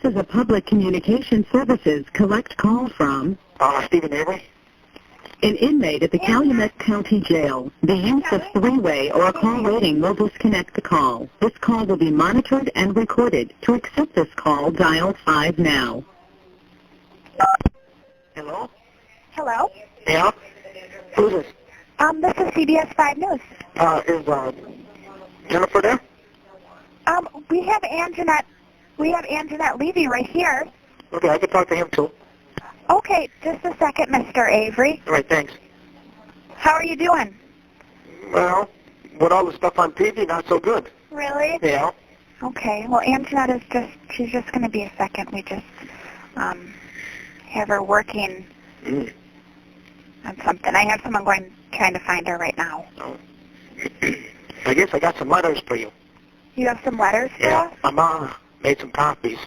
Offices of Public Communication Services collect calls from Stephen Avery. an inmate at the Calumet County Jail. The use of three-way or a call waiting will disconnect the call. This call will be monitored and recorded. To accept this call, dial 5 now. Hello? Hello? Yeah? Who's this? This is CBS 5 News. Is Jennifer there? We have Anjanette Levy right here. Okay, I can talk to him too. Okay, just a second, Mr. Avery. All right, thanks. How are you doing? Well, with all the stuff on TV, not so good. Really? Yeah. Okay, well, Anjanette is she's just going to be a second. We just, have her working on something. I have someone trying to find her right now. Oh. I guess I got some letters for you. You have some letters for Yeah, us? my mom made some copies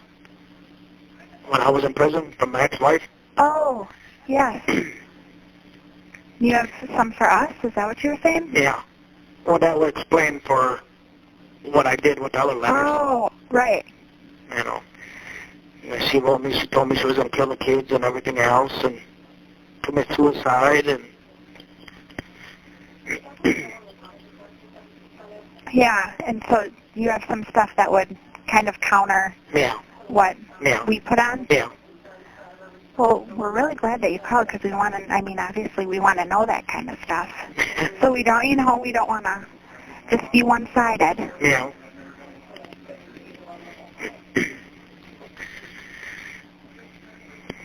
when I was in prison from my ex-wife. Oh, yes. You have some for us? Is that what you were saying? Yeah. Well, that would explain for what I did with the other letters. Oh, right. You know. She told me she was going to kill the kids and everything else and commit suicide and... Yeah, and so you have some stuff that would kind of counter what we put on? Yeah. Well, we're really glad that you called because we want to, obviously we want to know that kind of stuff. So we don't want to just be one-sided. Yeah.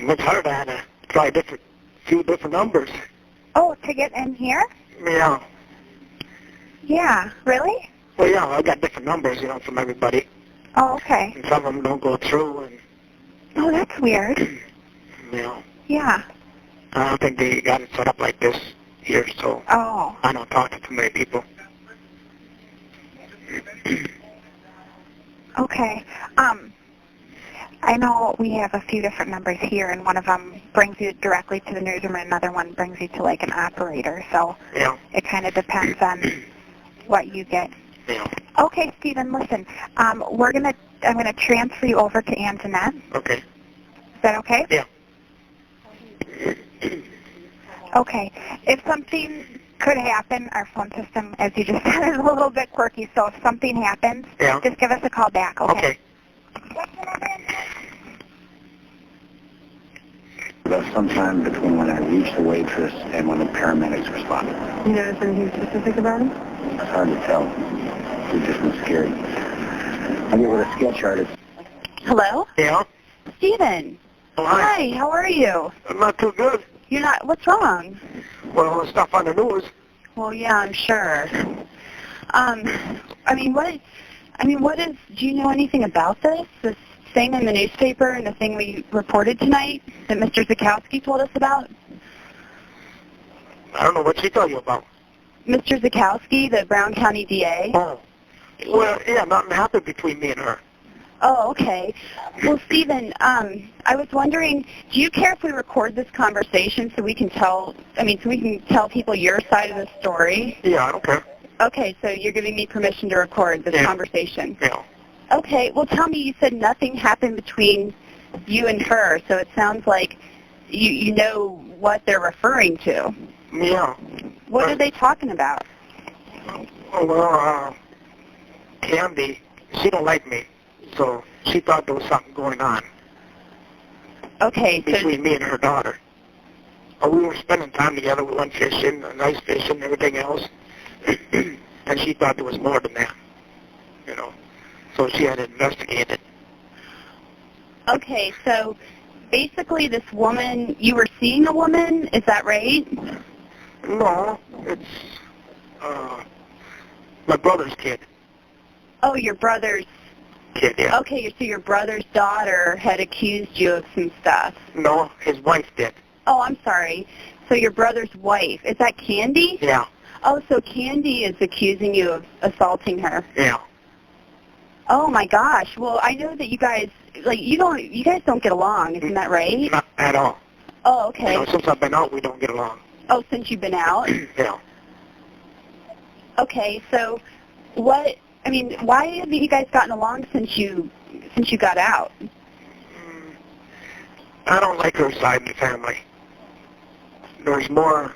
It's hard. I had to try few different numbers. Oh, to get in here? Yeah. Yeah, really? Well, yeah, I got different numbers, from everybody. Oh, okay. And some of them don't go through. And oh, that's weird. Yeah. I don't think they got it set up like this here, so I don't talk to too many people. Okay. I know we have a few different numbers here, and one of them brings you directly to the newsroom, and another one brings you to, like, an operator. So it kind of depends on what you get. Yeah. Okay, Stephen, listen. I'm gonna transfer you over to Anjanette. Okay. Is that okay? Yeah. Okay. If something could happen, our phone system, as you just said, is a little bit quirky. So if something happens, just give us a call back, okay? About sometime between when I reached the waitress and when the paramedics responded. You notice anything specific about him? It's hard to tell. It just was scary. I get with a sketch artist. Hello? Yeah? Stephen. Oh, hi. Hi, how are you? I'm not too good. You're not, what's wrong? Well, all the stuff on the news. Well, yeah, I'm sure. Do you know anything about this thing in the newspaper and the thing we reported tonight that Mr. Zukowski told us about? I don't know what she told you about. Mr. Zukowski, the Brown County DA? Oh. Well, yeah, nothing happened between me and her. Oh, okay. Well, Stephen, I was wondering, do you care if we record this conversation so we can tell people your side of the story? Yeah, I don't care. Okay, so you're giving me permission to record this conversation? Yeah. Okay, well, tell me, you said nothing happened between you and her, so it sounds like you know what they're referring to. Yeah. What are they talking about? Well, Candy, she don't like me, so she thought there was something going on. Okay, between me and her daughter. We were spending time together. We went fishing, ice fishing, and everything else. And she thought there was more than that, So she had investigated. Okay, so basically this woman, you were seeing a woman, is that right? No, it's my brother's kid. Oh, your brother's kid, yeah. Okay, so your brother's daughter had accused you of some stuff. No, his wife did. Oh, I'm sorry. So your brother's wife, is that Candy? Yeah. Oh, so Candy is accusing you of assaulting her. Yeah. Oh my gosh. Well, I know that you guys don't get along, isn't that right? Not at all. Oh, okay. Since I've been out, we don't get along. Oh, since you've been out? Yeah. Okay, so why haven't you guys gotten along since you got out? I don't like her side of the family. There's more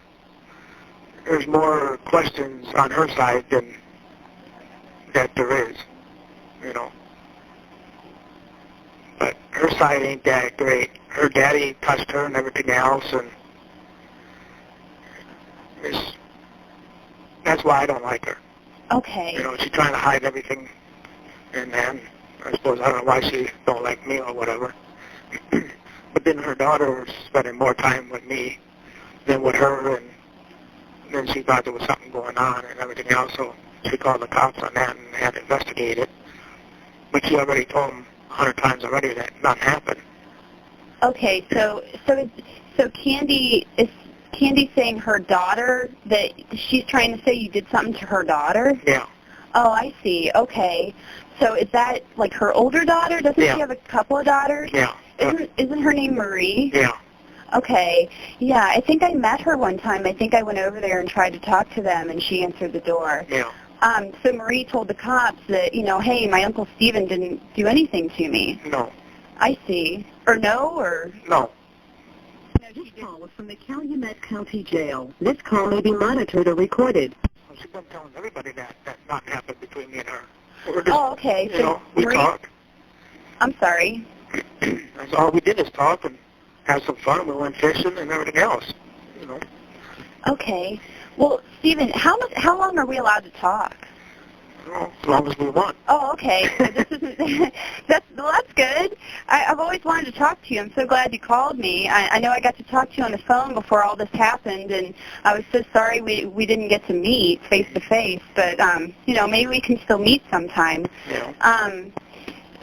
questions on her side than that there is, you know. But her side ain't that great. Her daddy touched her and everything else, and that's why I don't like her. Okay. You know, she's trying to hide everything, and then I suppose I don't know why she don't like me or whatever. But then her daughter was spending more time with me than with her, and then she thought there was something going on and everything else, so she called the cops on that and had to investigate it. But she already told them 100 times already that nothing happened. Okay, so Candy is saying her daughter, that she's trying to say you did something to her daughter? Yeah. Oh, I see. Okay. So is that like her older daughter? Doesn't she have a couple of daughters? Yeah. Isn't her name Marie? Yeah. Okay. Yeah, I think I met her one time. I think I went over there and tried to talk to them, and she answered the door. Yeah. So Marie told the cops that, you know, hey, my Uncle Stephen didn't do anything to me. No. I see. Or no, or? No. This call is from the Calumet County Jail. This call may be monitored or recorded. Well, she's been telling everybody that nothing happened between me and her. Okay. You know, we talked. I'm sorry. That's all we did is talk and have some fun. We went fishing and everything else, you know. Okay. Well, Stephen, how long are we allowed to talk? Well, as long as we want. Oh, okay. So this isn't, that's good. I've always wanted to talk to you. I'm so glad you called me. I know I got to talk to you on the phone before all this happened, and I was so sorry we didn't get to meet face to face. But you know, maybe we can still meet sometime. Yeah.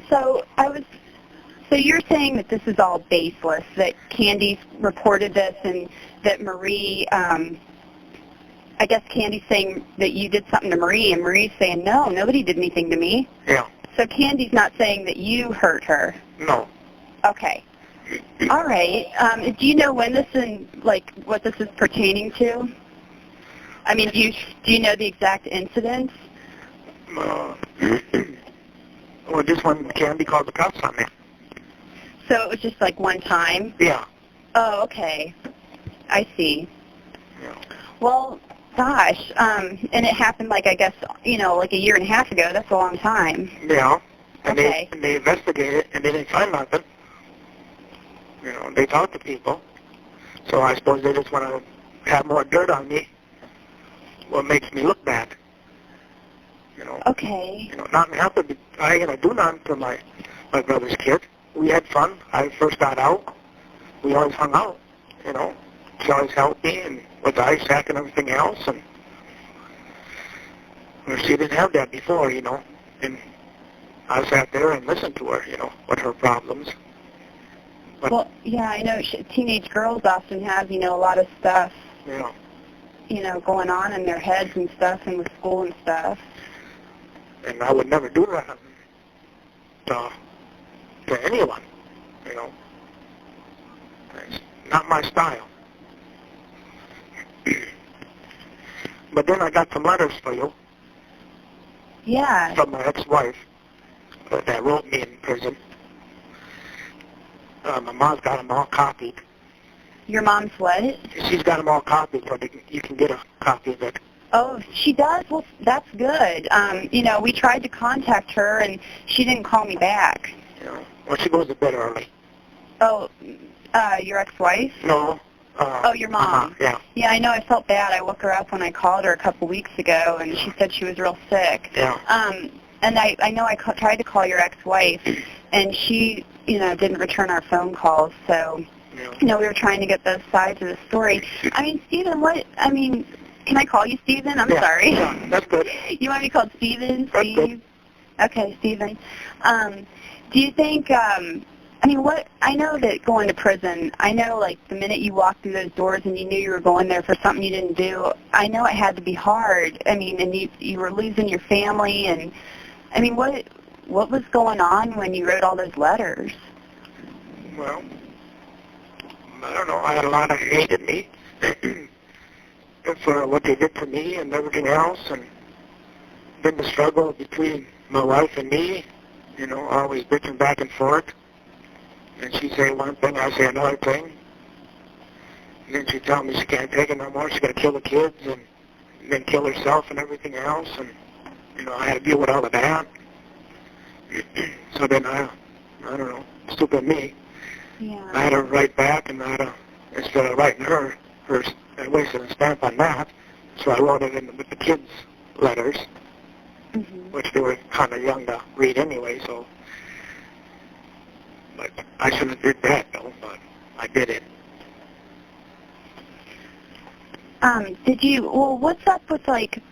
So you're saying that this is all baseless, that Candy reported this, and that Marie. I guess Candy's saying that you did something to Marie, and Marie's saying, no, nobody did anything to me. Yeah. So Candy's not saying that you hurt her. No. Okay. All right. Do you know when this what this is pertaining to? I mean, do you know the exact incidents? Well, just when Candy called the cops on me. So it was just like one time? Yeah. Oh, okay. I see. Yeah. Well, gosh, and it happened like, I guess, you know, like a year and a half ago. That's a long time. Yeah. And okay. they investigated and they didn't find nothing. You know, they talked to people. So I suppose they just want to have more dirt on me. What makes me look bad. You know. Okay. You know, nothing happened. I ain't gonna do nothing to my brother's kid. We had fun. I first got out. We always hung out. You know. She always helped me and with the ice sack and everything else, and she didn't have that before, you know. And I sat there and listened to her, you know, with her problems. But, well, yeah, I know teenage girls often have, you know, a lot of stuff, yeah. you know, going on in their heads and stuff, and with school and stuff. And I would never do that to anyone, you know. It's not my style. But then I got some letters for you. Yeah. From my ex-wife that wrote me in prison. My mom's got them all copied. Your mom's what? She's got them all copied, so you can get a copy of it. Oh, she does? Well, that's good. You know, we tried to contact her, and she didn't call me back. You know, well, she goes to bed early. Oh, your ex-wife? No. Oh, your mom. Yeah. Yeah, I know. I felt bad. I woke her up when I called her a couple weeks ago, and she said she was real sick. Yeah. And I know I tried to call your ex-wife, and she, you know, didn't return our phone calls. So, yeah. You know, we were trying to get both sides of the story. I mean, Stephen, can I call you Stephen? I'm sorry. Yeah, that's good. You want to be called Stephen? That's Steve? good. Okay, Stephen. Do you think, I know that going to prison, I know, like, the minute you walked through those doors and you knew you were going there for something you didn't do, I know it had to be hard. I mean, and you were losing your family, and, I mean, what was going on when you wrote all those letters? Well, I don't know. I had a lot of hate in me for what they did to me and everything else, and then the struggle between my wife and me, you know, always bitching back and forth. And she say one thing, I say another thing. And then she tell me she can't take it no more. She's going to kill the kids and then kill herself and everything else. And, you know, I had to deal with all of that. So then I don't know, stupid me. Yeah. I had to write back, and I had to, instead of writing her, I wasted a stamp on that. So I wrote it in with the kids' letters, which they were kind of young to read anyway, so. But I shouldn't have did that, though, but I did it. What's up with, like,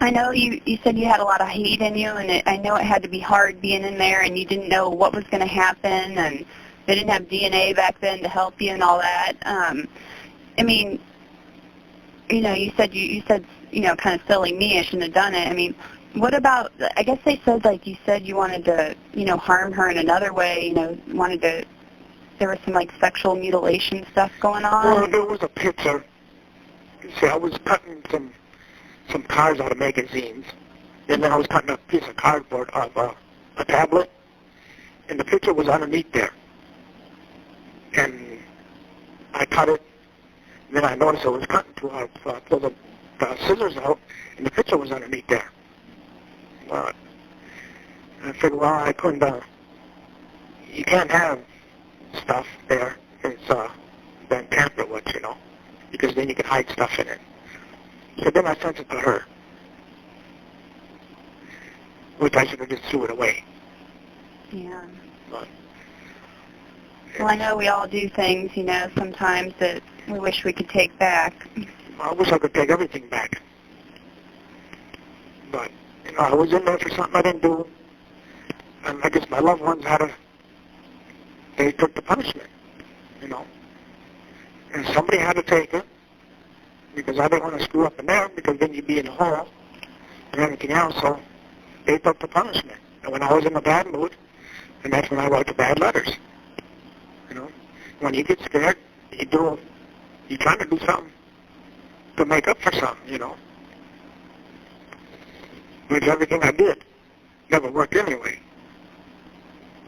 I know you said you had a lot of hate in you, and I know it had to be hard being in there, and you didn't know what was going to happen, and they didn't have DNA back then to help you and all that. I mean, you know, you said, you know, kind of silly me, I shouldn't have done it. I mean, what about, I guess they said, like, you said you wanted to, you know, harm her in another way, you know, there was some, like, sexual mutilation stuff going on? Well, there was a picture. See, I was cutting some cards out of magazines, and then I was cutting a piece of cardboard of a tablet, and the picture was underneath there. And I cut it, and then I noticed I was cutting too hard, so I pulled the scissors out, and the picture was underneath there. But I figured, well, I couldn't, you can't have stuff there. It's been tampered with, you know, because then you can hide stuff in it. So then I sent it to her, which I should have just threw it away. Yeah. But, well, I know we all do things, you know, sometimes that we wish we could take back. I wish I could take everything back. But, you know, I was in there for something I didn't do, and I guess my loved ones they took the punishment, you know. And somebody had to take it, because I didn't want to screw up in there, because then you'd be in the hole and everything else, so they took the punishment. And when I was in a bad mood, and that's when I wrote the bad letters, you know. When you get scared, you're trying to do something to make up for something, you know. Which everything I did never worked anyway.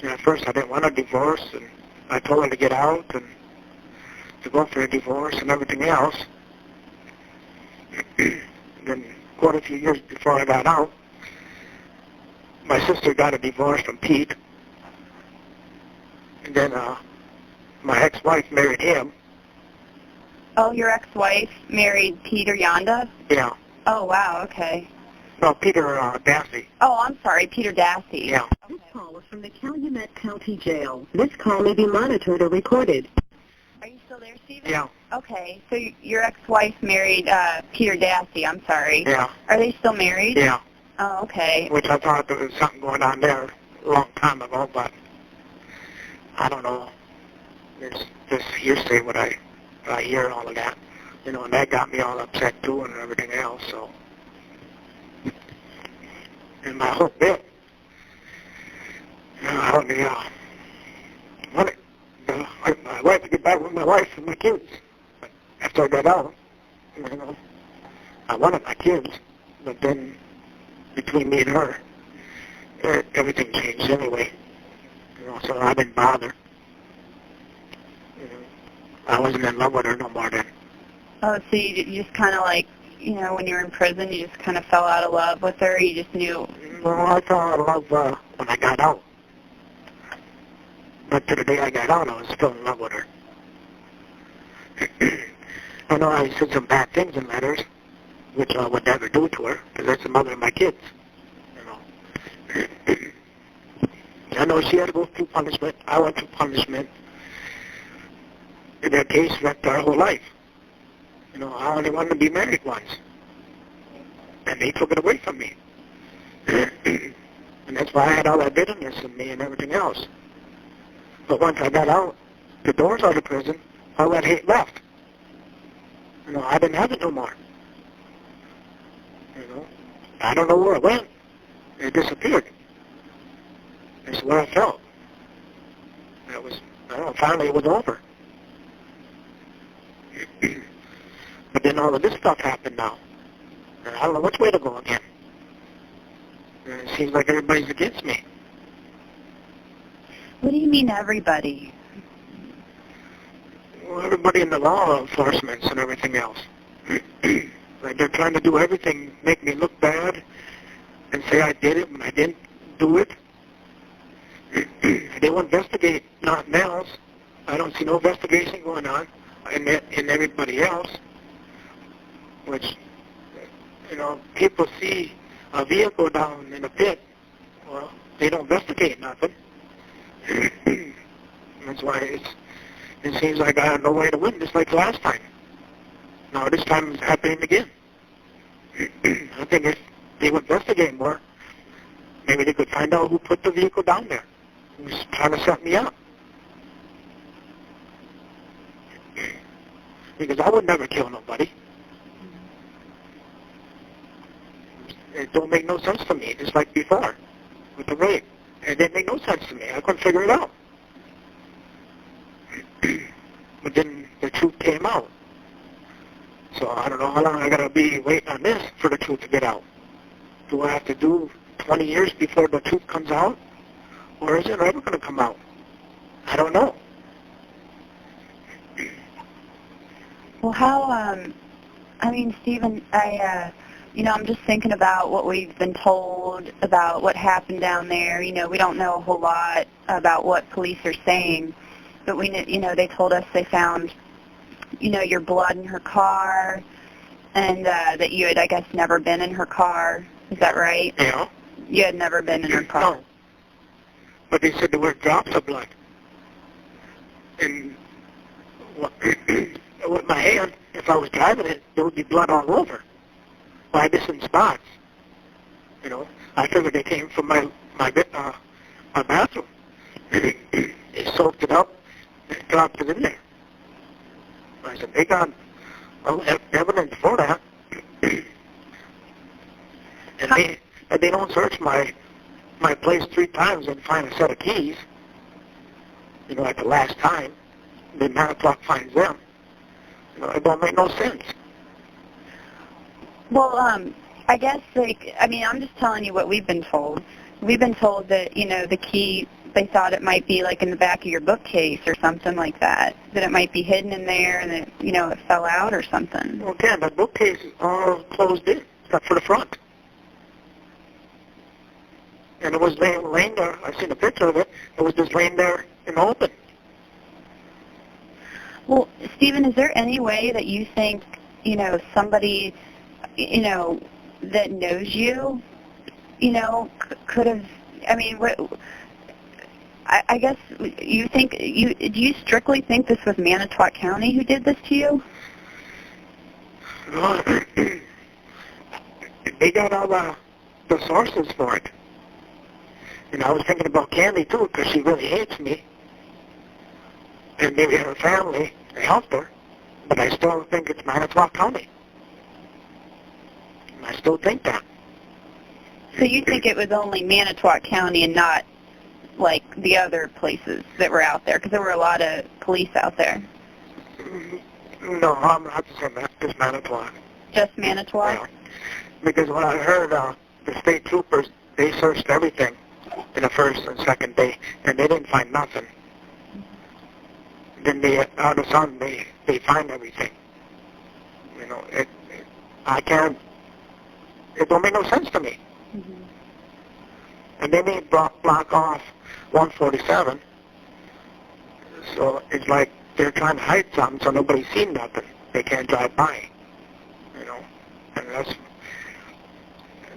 And at first I didn't want a divorce, and I told her to get out and to go for a divorce and everything else. Then quite a few years before I got out, my sister got a divorce from Pete. And then my ex-wife married him. Oh, your ex-wife married Peter Yonda? Yeah. Oh, wow, okay. No, Peter Dassey. Oh, I'm sorry, Peter Dassey. Yeah. This call is from the Calumet County Jail. This call may be monitored or recorded. Are you still there, Stephen? Yeah. Okay, so your ex-wife married Peter Dassey, I'm sorry. Yeah. Are they still married? Yeah. Oh, okay. Which I thought there was something going on there a long time ago, but I don't know. There's just hearsay what I hear all of that. You know, and that got me all upset too and everything else, so. And my whole bit, I wanted my wife to get back with my wife and my kids. But after I got out, you know, I wanted my kids, but then between me and her, everything changed anyway. You know, so I didn't bother. You know, I wasn't in love with her no more then. Oh, so you just kind of like, you know, when you were in prison, you just kind of fell out of love with her? You just knew? Well, I fell out of love when I got out. But to the day I got out, I was still in love with her. I know I said some bad things in letters, which I would never do to her, because that's the mother of my kids. You know. I know she had to go through punishment. I went through punishment. In that case, wrecked our whole life. You know, I only wanted to be married once. And they took it away from me. And that's why I had all that bitterness in me and everything else. But once I got out, the doors out of prison, all that hate left. You know, I didn't have it no more. You know, I don't know where it went. It disappeared. That's where I felt. It was, I don't know, finally it was over. But then all of this stuff happened now. And I don't know which way to go again. And it seems like everybody's against me. What do you mean everybody? somebody in the law enforcement and everything else. Like they're trying to do everything, make me look bad, and say I did it when I didn't do it. They will investigate nothing else. I don't see no investigation going on in everybody else, which, you know, people see a vehicle down in a pit. Well, they don't investigate nothing. That's why it seems like I have no way to win, just like last time. Now this time it's happening again. I think if they would investigate more, maybe they could find out who put the vehicle down there, who's trying to set me up. Because I would never kill nobody. It don't make no sense to me, just like before with the rape. It didn't make no sense to me. I couldn't figure it out. But then the truth came out. So I don't know how long I gotta be waiting on this for the truth to get out. Do I have to do 20 years before the truth comes out? Or is it ever gonna come out? I don't know. Well, how, I mean, Stephen, you know, I'm just thinking about what we've been told about what happened down there. You know, we don't know a whole lot about what police are saying, but you know, they told us they found, you know, your blood in her car, and that you had, I guess, never been in her car. Is that right? Yeah. You had never been in her car. No. But they said there were drops of blood. And with my hand, if I was driving it, there would be blood all over. By different spots. You know, I figured they came from my bathroom. They soaked it up and dropped it in there. I said, they got evidence for that. and they don't search my place 3 times and find a set of keys. You know, like the last time. Then 9 o'clock finds them. You know, it don't make no sense. Well, I guess, like, I mean, I'm just telling you what we've been told. We've been told that, you know, the key, they thought it might be, like, in the back of your bookcase or something like that, that it might be hidden in there and that, you know, it fell out or something. Well, again, the bookcase is all closed in, except for the front. And it was laying there, I've seen a picture of it, it was just laying there in the open. Well, Stephen, is there any way that you think, you know, somebody, you know, that knows you, you know, could have, I mean, what, I guess you think, do you strictly think this was Manitowoc County who did this to you? Well, they got all the sources for it. And I was thinking about Candy, too, because she really hates me. And maybe her family helped her. But I still think it's Manitowoc County. And I still think that. So you think it was only Manitowoc County and not, like, the other places that were out there? Because there were a lot of police out there. No, I'm not saying that. Just Manitowoc. Just Manitowoc? Yeah. Because when I heard the state troopers, they searched everything in the first and second day, and they didn't find nothing. Then all of a sudden, they find everything. You know, I can't, it don't make no sense to me. Mm-hmm. And then they block off 147, so it's like they're trying to hide something so nobody's seen nothing. They can't drive by, you know, and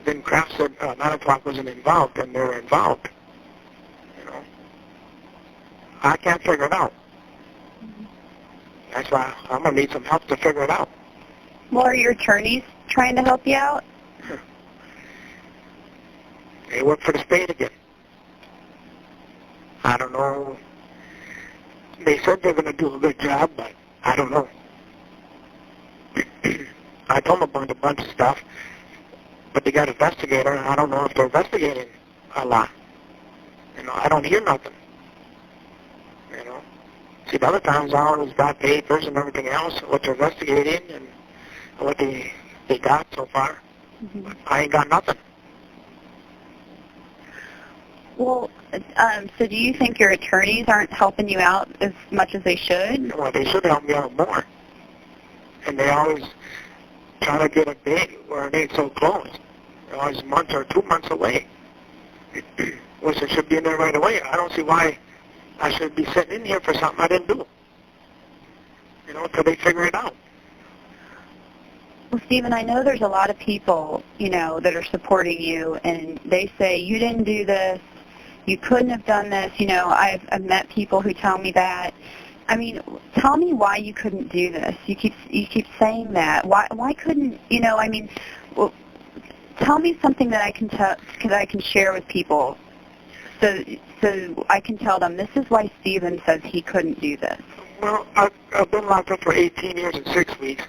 then Kraft said 9 o'clock wasn't involved, and they're involved, you know. I can't figure it out. That's why I'm going to need some help to figure it out. Well, are your attorneys trying to help you out? They work for the state again. I don't know. They said they're going to do a good job, but I don't know. I told them a bunch of stuff, but they got an investigator, and I don't know if they're investigating a lot. You know, I don't hear nothing. You know. See, the other times I always got papers and everything else, what they're investigating and what they got so far. Mm-hmm. I ain't got nothing. Well, So do you think your attorneys aren't helping you out as much as they should? Well, they should help me out more. And they always try to get a date where it ain't so close. They're always months or 2 months away. Which it should be in there right away. I don't see why I should be sitting in here for something I didn't do. You know, until they figure it out. Well, Stephen, I know there's a lot of people, you know, that are supporting you, and they say, you didn't do this, you couldn't have done this. You know, I've met people who tell me that. I mean, tell me why you couldn't do this. You keep saying that. Why couldn't, you know, I mean, well, tell me something that I can share with people so I can tell them this is why Stephen says he couldn't do this. Well, I've been locked up for 18 years and 6 weeks.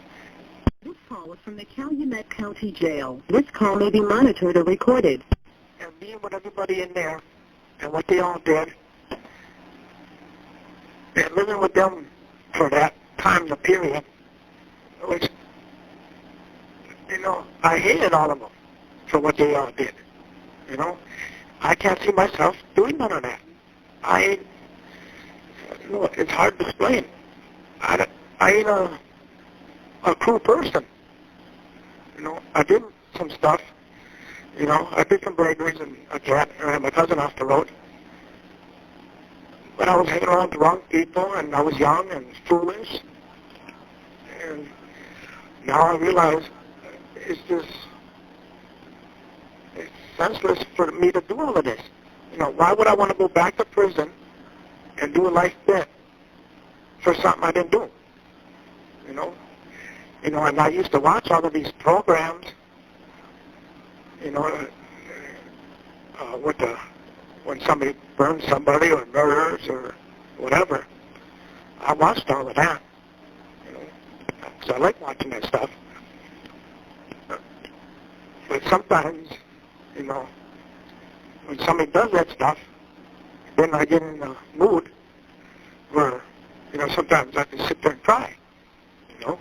This call is from the Calumet County Jail. This call may be monitored or recorded. And being with everybody in there and what they all did, and living with them for that time, the period, which, you know, I hated all of them for what they all did. You know, I can't see myself doing none of that. You know, it's hard to explain. I ain't a cruel person. You know, I did some stuff. You know, I did some burglaries and a cat, and I had my cousin off the road. But I was hanging around drunk people, and I was young and foolish. And now I realize it's senseless for me to do all of this. You know, why would I want to go back to prison and do a life bit for something I didn't do? You know, and I used to watch all of these programs. You know, when somebody burns somebody or murders or whatever. I watched all of that. You know, because I like watching that stuff. But sometimes, you know, when somebody does that stuff, then I get in a mood where, you know, sometimes I can sit there and cry, you know,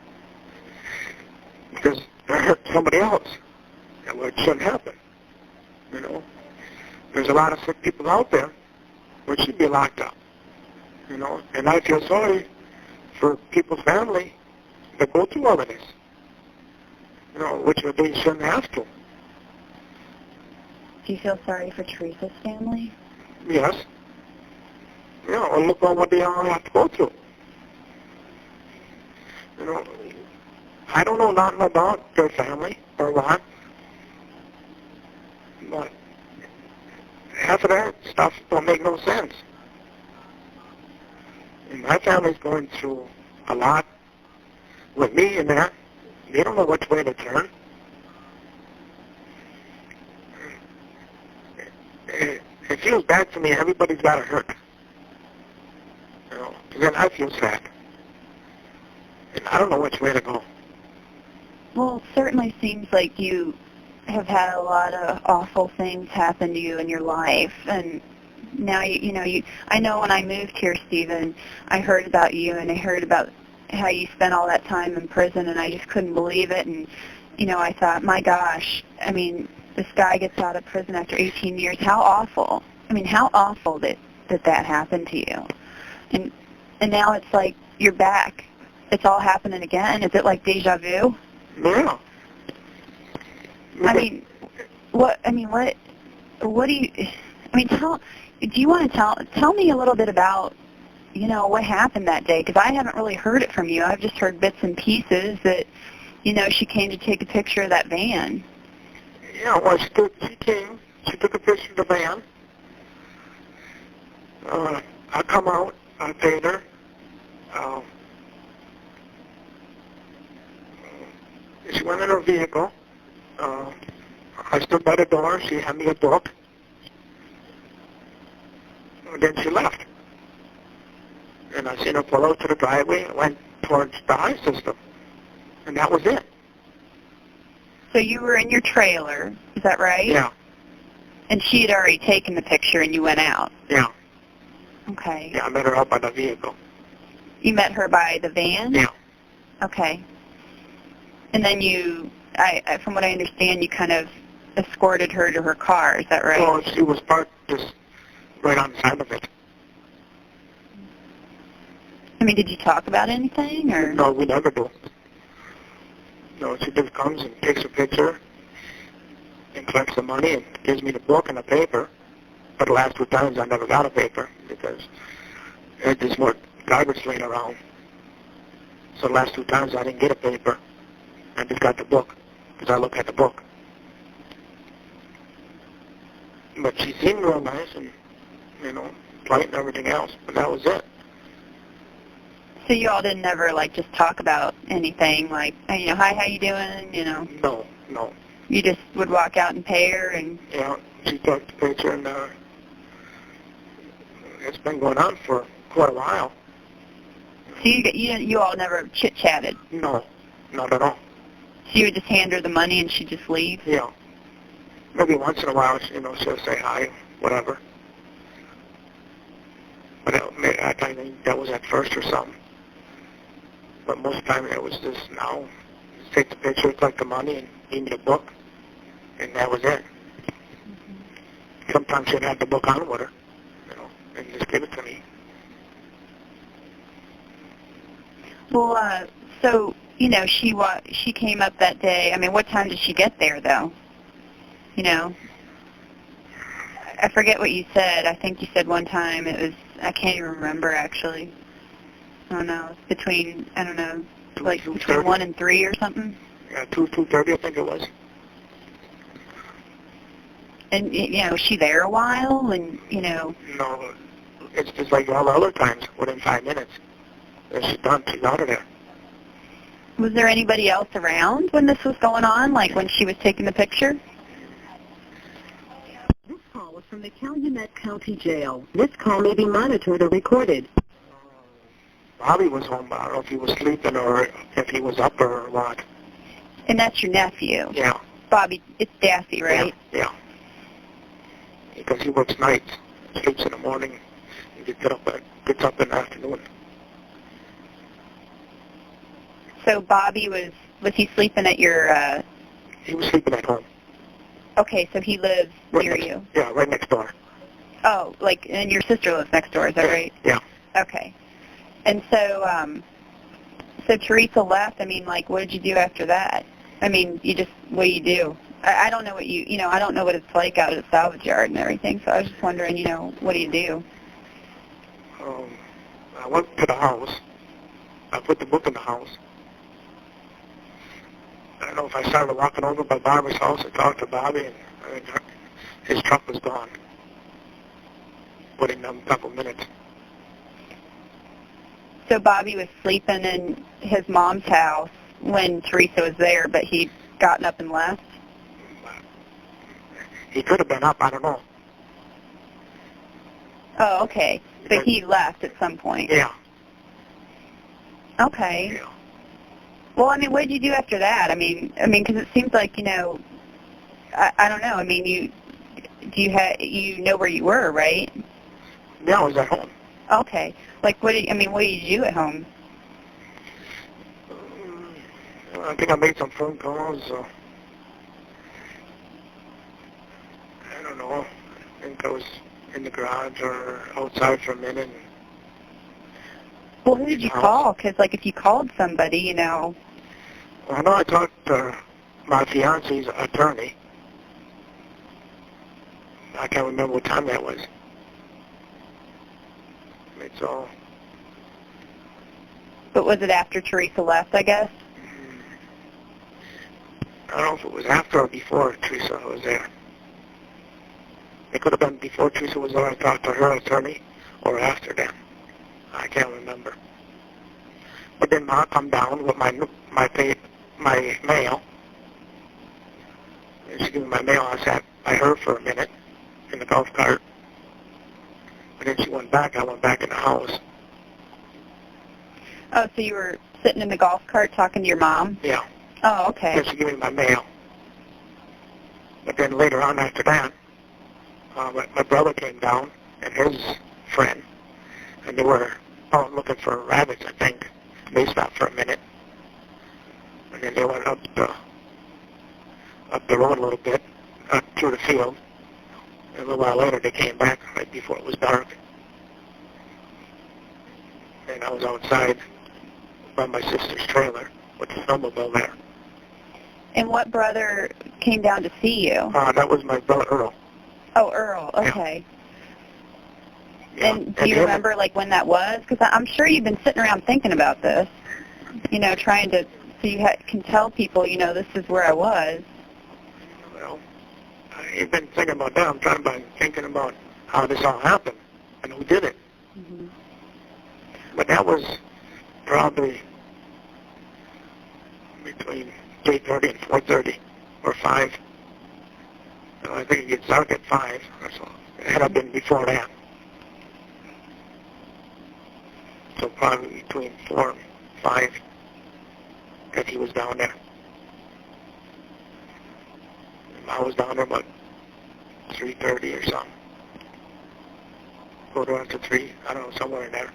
because I hurt somebody else, and it shouldn't happen, you know. There's a lot of sick people out there which should be locked up, you know, and I feel sorry for people's family that go through all of this, you know, which they shouldn't have to. Do you feel sorry for Teresa's family? Yes. You know, look at what they all have to go through. You know, I don't know nothing about their family or what, but half of that stuff don't make no sense. And my family's going through a lot with me and that. They don't know which way to turn. It feels bad to me. Everybody's got to hurt. You know, and then I feel sad. And I don't know which way to go. Well, it certainly seems like you have had a lot of awful things happen to you in your life, and now I know when I moved here, Stephen, I heard about you, and I heard about how you spent all that time in prison, and I just couldn't believe it. And you know, I thought, my gosh, I mean, this guy gets out of prison after 18 years. How awful! I mean, how awful that happened to you. And now it's like you're back. It's all happening again. Is it like deja vu? Yeah. I mean, what do you, I mean, do you want to tell me a little bit about, you know, what happened that day? Because I haven't really heard it from you. I've just heard bits and pieces that, you know, she came to take a picture of that van. Yeah, well, she took a picture of the van. I come out, I paid her. She went in her vehicle. I stood by the door. She handed me a book. And then she left. And I seen her pull out to the driveway and went towards the high system. And that was it. So you were in your trailer, is that right? Yeah. And she had already taken the picture and you went out? Yeah. Okay. Yeah, I met her out by the vehicle. You met her by the van? Yeah. Okay. And then from what I understand, you kind of escorted her to her car. Is that right? Well, she was parked just right on the side of it. I mean, did you talk about anything, or? No, we never do. No, she just comes and takes a picture and collects the money and gives me the book and the paper. But the last 2 times I never got a paper because there's just more garbage laying around. So the last 2 times I didn't get a paper. I just got the book because I look at the book. But she seemed real nice and, you know, polite and everything else. But that was it. So you all didn't ever, like, just talk about anything, like, you know, hi, how you doing, you know? No. You just would walk out and pay her and... Yeah, she took the picture and it's been going on for quite a while. So you all never chit-chatted? No, not at all. So you would just hand her the money and she'd just leave? Yeah. Maybe once in a while, you know, she'll say hi, whatever. But I think that was at first or something. But most of the time it was just now, just take the picture, collect the money, and give me the book, and that was it. Mm-hmm. Sometimes she'd have the book on with her, you know, and just give it to me. Well, so, you know, she came up that day. I mean, what time did she get there, though? You know? I forget what you said. I think you said one time it was, I can't even remember, actually. I don't know. It's between, I don't know, like between 1 and 3 or something? Yeah, 2:30 I think it was. And, you know, was she there a while? And, you know... No, it's just like all the other times, within 5 minutes. And she's done. She's out of there. Was there anybody else around when this was going on, like when she was taking the picture? This call was from the Calumet County Jail. This call may be monitored or recorded. Bobby was home. I don't know if he was sleeping or if he was up or what. And that's your nephew? Yeah. Bobby, it's Daffy, right? Yeah. Because he works nights, sleeps in the morning, and gets up in the afternoon. So Bobby was he sleeping at your... He was sleeping at home. Okay, so he lives near you? Yeah, right next door. Oh, like, and your sister lives next door, is that right? Yeah. Okay. And so, so Teresa left. I mean, like, what did you do after that? I mean, what do you do? I don't know what I don't know what it's like out at the salvage yard and everything, so I was just wondering, you know, what do you do? I went to the house. I put the book in the house. I don't know if I started walking over by Barbara's house and talked to Bobby, and his truck was gone within a couple minutes. So Bobby was sleeping in his mom's house when Teresa was there, but he'd gotten up and left? He could have been up, I don't know. Oh, okay. But he left at some point? Yeah. Okay. Yeah. Well, I mean, what did you do after that? I mean, because it seems like, you know, I don't know. I mean, you know where you were, right? Yeah, I was at home. Okay. Like, what did you do at home? I think I made some phone calls. I don't know. I think I was in the garage or outside for a minute. Well, who did you call? Because, like, if you called somebody, you know... Well, I know I talked to my fiance's attorney. I can't remember what time that was. It's all... But was it after Teresa left, I guess? I don't know if it was after or before Teresa was there. It could have been before Teresa was there. I talked to her attorney, or after that. I can't remember. But then Ma come down with my mail. And she gave me my mail. I sat by her for a minute in the golf cart. And then she went back. I went back in the house. Oh, so you were sitting in the golf cart talking to your mom? Yeah. Oh, okay. Then she gave me my mail. But then later on after that, my brother came down and his friend, and they were out looking for rabbits, I think. They stopped for a minute, and then they went up the road a little bit, through the field, And a little while later, they came back right before it was dark. And I was outside by my sister's trailer with the snowmobile there. And what brother came down to see you? That was my brother Earl. Oh, Earl. Okay. Yeah. And do you remember, like, when that was? Because I'm sure you've been sitting around thinking about this, you know, trying to, so you can tell people, you know, this is where I was. Well, I've been thinking about that. I'm thinking about how this all happened and who did it. Mm-hmm. But that was probably between 3:30 and 4:30 or 5. I think it gets dark at 5 or so. It had to have been before that. So probably between 4 and 5 that he was down there. And I was down there about 3:30 or something. Quarter after 3, I don't know, somewhere in there.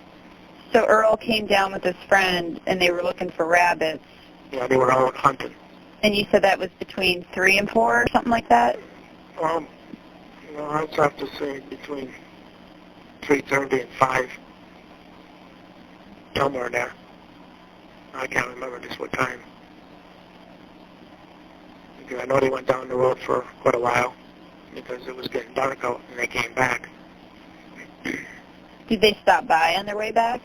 So Earl came down with his friend, and they were looking for rabbits. Yeah, they were out hunting. And you said that was between 3 and 4 or something like that? Well, you know, I'd have to say between 3:30 and 5. Somewhere in there. I can't remember just what time. Because I know they went down the road for quite a while because it was getting dark out and they came back. Did they stop by on their way back?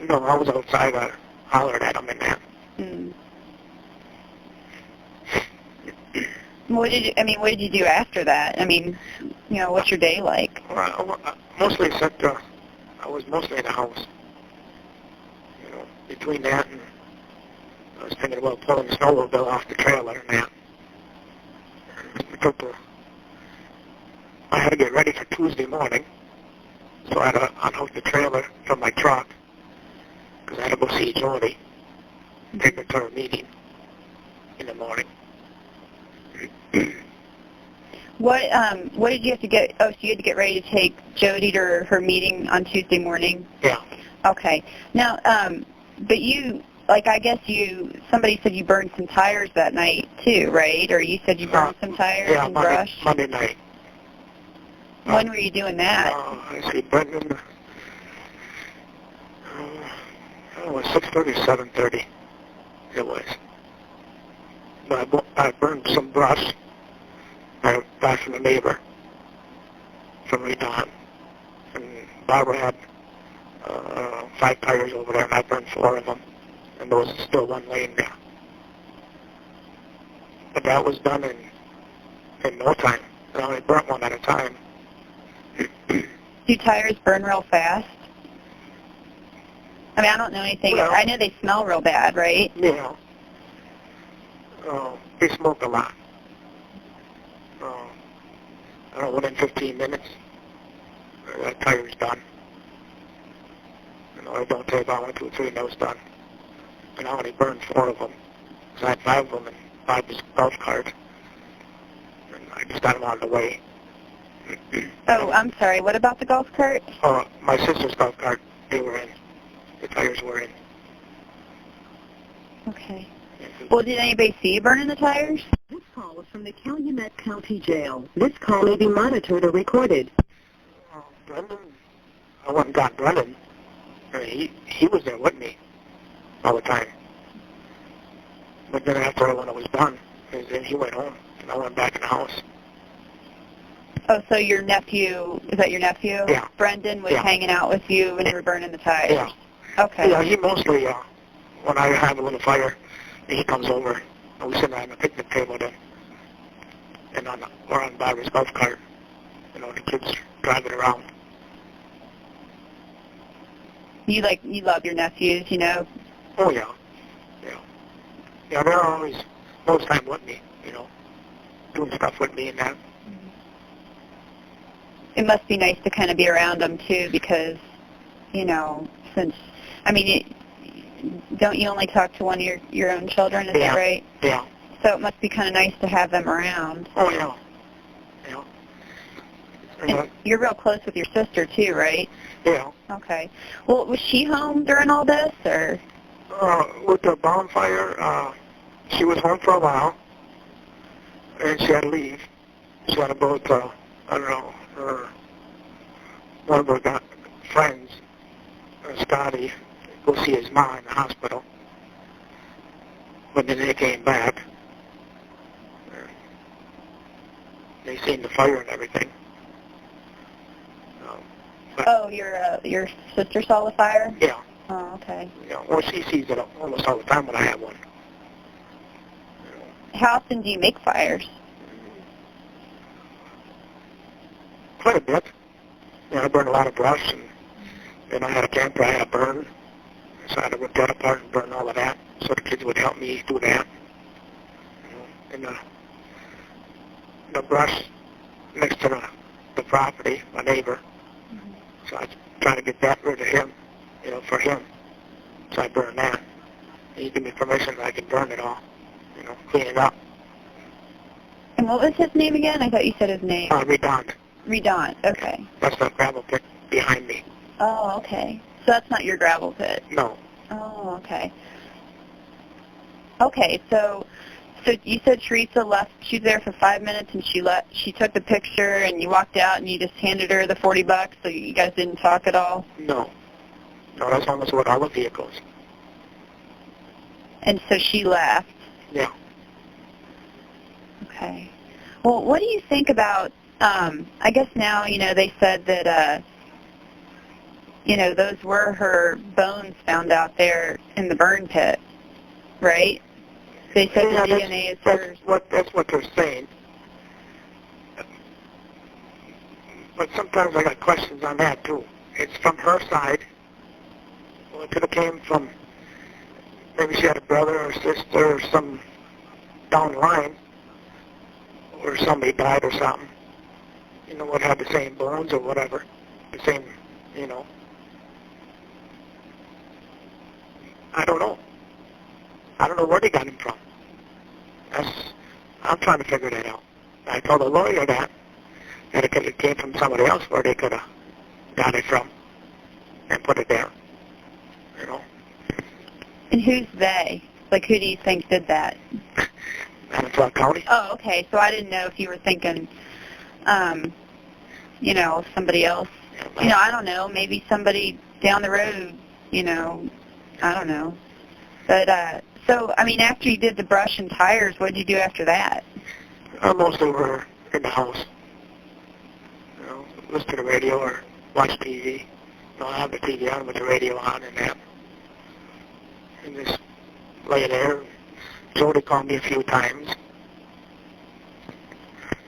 No, I was outside. I hollered at them and that. Hmm. What did you do after that? I mean, you know, what's your day like? Well, mostly except I was mostly in the house. You know, between that and I was thinking about pulling the snowmobile off the trailer and that. I had to get ready for Tuesday morning, so I had to unhook the trailer from my truck because I had to go see Jody and take her to her meeting in the morning. What did you have to get? Oh, so you had to get ready to take Jody to her meeting on Tuesday morning? Yeah. Okay. Now, but you, like, I guess somebody said you burned some tires that night too, right? Or you said you burned some tires and brush? Monday night. When were you doing that? I see, Brendan, it was 6:30 or 7:30. It was. But I burned some brush. I got from a neighbor from Redon. And Barbara had 5 tires over there, and I burned 4 of them. And there was still one laying there. But that was done in no time. I only burnt one at a time. Do tires burn real fast? I mean, I don't know anything. Well, I know they smell real bad, right? Yeah. They smoke a lot. I don't know, within 15 minutes, that tire's done. You know, it don't take about 1, 2, 3, and that was done. And I only burned 4 of them. So I had 5 of them and 5 golf carts. And I just got them out of the way. Oh, I'm sorry. What about the golf cart? My sister's golf cart, they were in. The tires were in. Okay. Well, did anybody see you burning the tires? This call is from the Calumet County Jail. This call may be monitored or recorded. Brendan, I went and got Brendan. He was there with me all the time. But then after when it was done, then he went home, and I went back in the house. Oh, so your nephew, is that your nephew? Yeah. Brendan was hanging out with you when you were burning the tires? Yeah. Okay. Yeah, he mostly, when I have a little fire, he comes over, and we sit down at a picnic table then. And we're on Barbara's golf cart. You know, the kids driving around. You love your nephews, you know? Oh, yeah. Yeah. Yeah, they're always, most time with me, you know, doing stuff with me and that. It must be nice to kind of be around them, too, because, you know, don't you only talk to one of your own children, is that right? Yeah. So it must be kind of nice to have them around. Oh, yeah. Yeah. And you're real close with your sister, too, right? Yeah. Okay. Well, was she home during all this, or? With the bonfire, she was home for a while, and she had to leave. She had about, I don't know, one of her friends, Scotty, go see his mom in the hospital. But then they came back. They seen the fire and everything. Oh, your sister saw the fire? Yeah. Oh, okay. Well, she sees it almost all the time when I have one. How often do you make fires? Quite a bit. I burn a lot of brush, and then I had a camper I had to burn. So I had to rip that apart and burn all of that. So the kids would help me do that. And the brush next to the property, my neighbor. So I try to get that rid of him, for him. So I burn that. And he gave me permission that I could burn it all, clean it up. And what was his name again? I thought you said his name. Redon. Redon, okay. That's the gravel pit behind me. Oh, okay. So that's not your gravel pit? No. Oh, okay. Okay, so you said Teresa left. She was there for 5 minutes, and she took the picture, and you walked out, and you just handed her the $40, so you guys didn't talk at all? No. No, that's almost what all the vehicles. And so she left? Yeah. Okay. Well, what do you think about, I guess now, they said that, those were her bones found out there in the burn pit, right? They said the DNA is hers. That's what they're saying. But sometimes I got questions on that, too. It's from her side. Well, it could have came from, maybe she had a brother or sister or some down the line, or somebody died or something. Would have the same bones or whatever. The same, I don't know. I don't know where they got him from. I'm trying to figure that out. I told the lawyer that it could have came from somebody else where they could have got it from and put it there. And who's they? Like, who do you think did that? Manitowoc County. Oh, okay. So I didn't know if you were thinking, somebody else. I don't know. Maybe somebody down the road, I don't know. But, so, I mean, after you did the brush and tires, what did you do after that? Mostly we're in the house. Listen to the radio or watch TV. I have the TV on with the radio on and that. And just lay there. Jody called me a few times.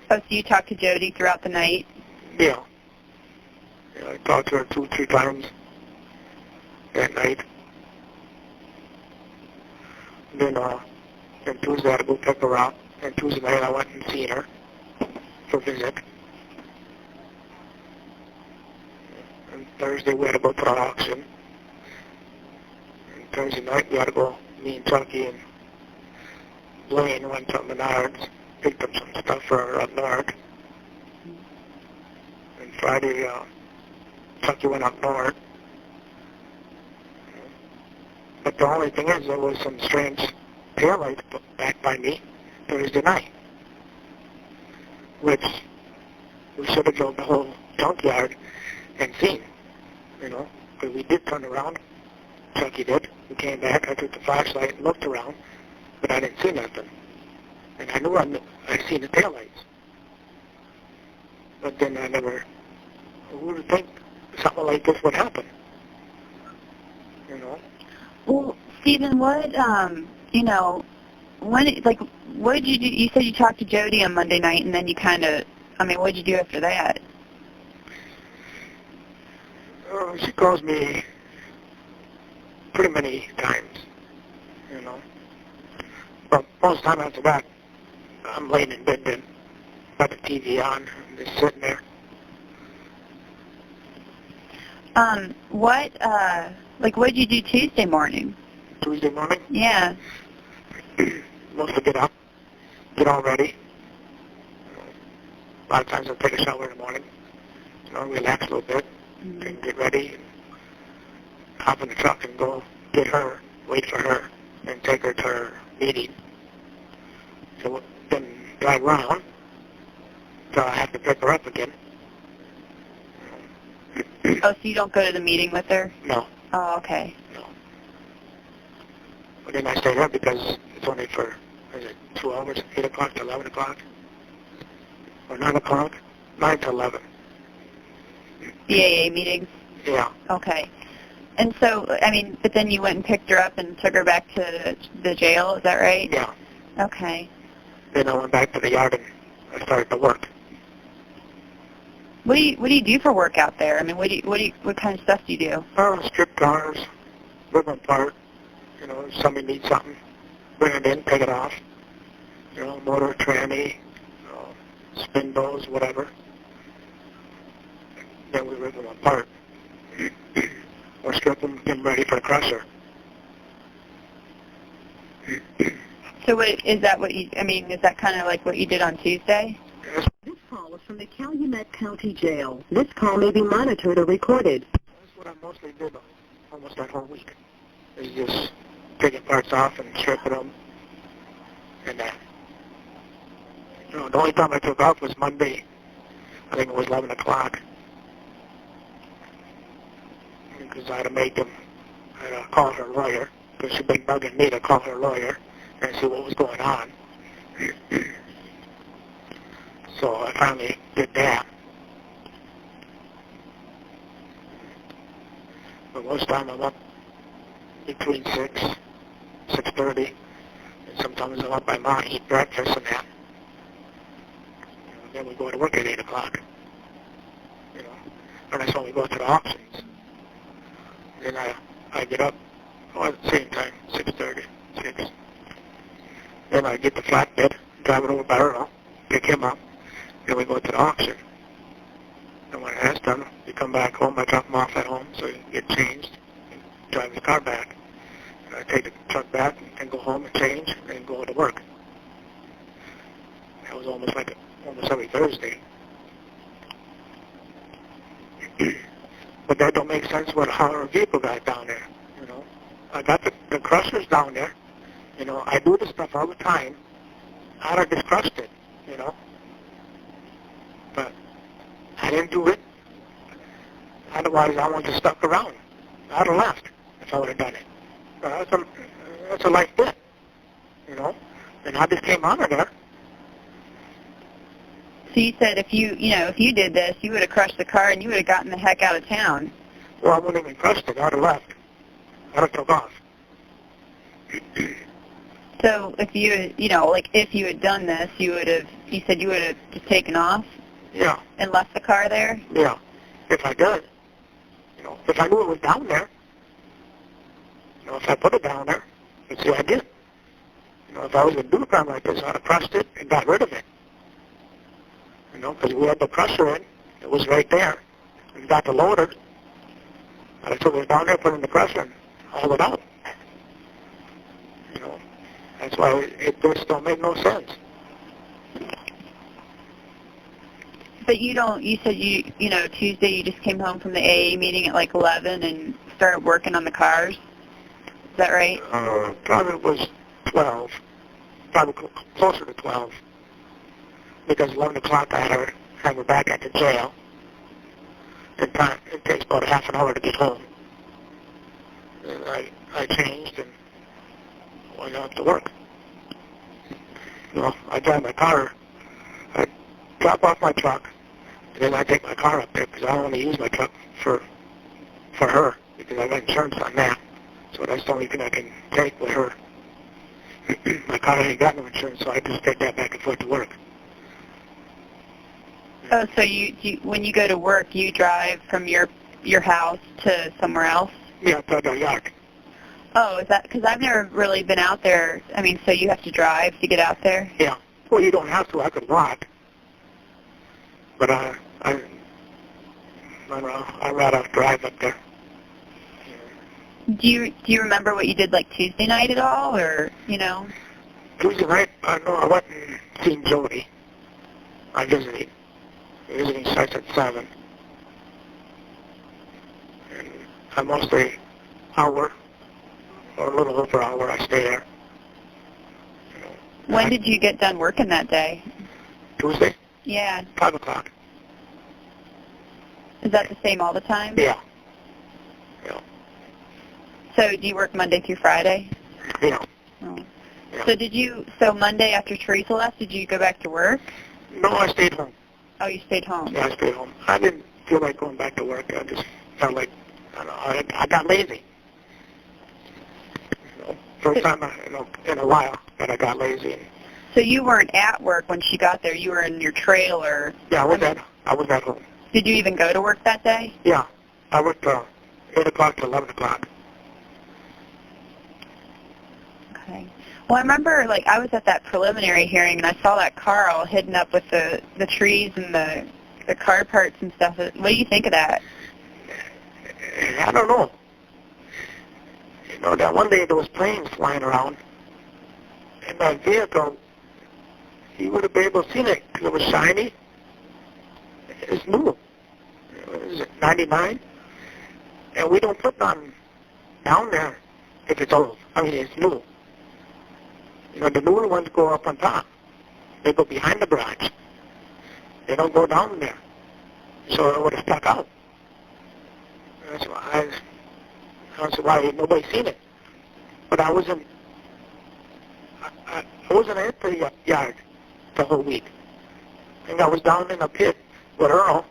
Oh, so you talked to Jody throughout the night? Yeah. I talked to her 2-3 times that night. Then Tuesday I had to go pick her up. And Tuesday night I went and seen her for a visit. And Thursday we had to go to the auction. And Thursday night we had to go, me and Chucky and Blaine went to Menards, picked up some stuff for her up north. And Friday, Chucky went up north. But the only thing is there was some strange taillights back by me Thursday night, which we should have drove the whole junkyard and seen, because we did turn around. Chucky did. We came back. I took the flashlight and looked around, but I didn't see nothing. And I knew I seen the taillights. But then who would think something like this would happen? Well, Stephen, what, what did you do? You said you talked to Jody on Monday night, and then you what did you do after that? She calls me pretty many times, But most of the time after that, I'm laying in bed then, got the TV on, and just sitting there. What did you do Tuesday morning? Tuesday morning? Yeah. Mostly get up, get all ready. A lot of times I'll take a shower in the morning, relax a little bit, and get ready, and hop in the truck and go get her, wait for her, and take her to her meeting. So then drive around till I have to pick her up again, Oh, so you don't go to the meeting with her? No. Oh, okay. No. But then I stayed up because it's only for, is it 2 hours, 8 o'clock to 11 o'clock? Or 9 o'clock? 9 to 11. The AA meetings? Yeah. Okay. And so, I mean, but then you went and picked her up and took her back to the jail, is that right? Yeah. Okay. Then I went back to the yard and I started to work. What do you do for work out there? I mean, what kind of stuff do you do? Strip cars, rip them apart. You know, if somebody needs something, bring it in, take it off. You know, motor, tranny, spindles, whatever. Then we rip them apart. Or strip them, get them ready for the crusher. So is that what you, I mean, is that kind of like what you did on Tuesday? Yes. This call is from the Calumet County Jail. This call may be monitored or recorded. That's what I mostly did almost that whole week. Is just taking parts off and stripping them. And the only time I took off was Monday. I think it was 11 o'clock. Because I had to make them, I had to call her lawyer, because she'd been bugging me to call her lawyer and see what was going on. So I finally did that. But most of the time I'm up between 6:30, and sometimes I'm up by mom, eat breakfast and that. And then we go to work at 8 o'clock. You know, and that's when we go to the auctions. Then I get up at the same time, 6:30, 6. Then I get the flatbed, drive it over by Earl, pick him up. Then we go to the auction. And when that's done, we come back home. I drop him off at home so he can get changed and drive his car back. And I take the truck back and go home and change and go to work. That was almost every Thursday. But that don't make sense with how our vehicle got down there, you know. I got the crushers down there, you know. I do this stuff all the time. I'd have just crushed it, you know. But I didn't do it. Otherwise, I wouldn't have stuck around. I'd have left if I would have done it. But that's a life bit, you know. And I just came out of there. So you said if you did this, you would have crushed the car and you would have gotten the heck out of town. Well, I wouldn't even crushed it. I'd have left. I'd have took off. So if if you had done this, you said you would have just taken off? Yeah. And left the car there? Yeah. If I did. You know, if I knew it was down there. You know, if I put it down there, it's the idea. You know, if I was going to do a crime like this, I'd have crushed it and got rid of it. You know, because we had the crusher in. It was right there. We got the loader. I took it down there, put it in the crusher, and hauled it out. You know, that's why it just don't make no sense. But you said Tuesday you just came home from the AA meeting at like 11 and started working on the cars. Is that right? Probably it was 12. Probably closer to 12. Because 11 o'clock I had to have her back at the jail. It takes about a half an hour to get home. And I changed and went out to work. You know, I drive my car. I drop off my truck, and then I take my car up there because I only use my truck for her because I got insurance on that. So that's the only thing I can take with her. My car ain't got no insurance, so I just take that back and forth to work. Oh, so when you go to work, you drive from your house to somewhere else? Yeah, to the yard. Oh, is that because I've never really been out there? I mean, so you have to drive to get out there? Yeah. Well, you don't have to. I could walk. But I'd rather drive up there. Do you remember what you did like Tuesday night at all, or Tuesday night, I know I went and seen Jody. I visited. Visiting starts at 7. And I mostly hour or a little over an hour I stay there. When did you get done working that day? Tuesday? Yeah. 5 o'clock. Is that the same all the time? Yeah. Yeah. So do you work Monday through Friday? Yeah. Oh. Yeah. So Monday after Teresa left, did you go back to work? No, I stayed home. Oh, you stayed home. Yeah, I stayed home. I didn't feel like going back to work. I just felt like, I don't know, I got lazy. First time in a while that I got lazy. So you weren't at work when she got there. You were in your trailer. Yeah, I was at home. Did you even go to work that day? Yeah. I worked 8 o'clock to 11 o'clock. Okay. Well, I remember, I was at that preliminary hearing, and I saw that car all hidden up with the trees and the car parts and stuff. What do you think of that? I don't know. That one day there was planes flying around, and that vehicle, you would have been able to see it because it was shiny. It's new. It was 99, and we don't put none down there if it's old. I mean, it's new. The newer ones go up on top. They go behind the garage. They don't go down there. So it would have stuck out. That's why I don't see why nobody's seen it. But I wasn't at the yard the whole week. I think I was down in a pit with Earl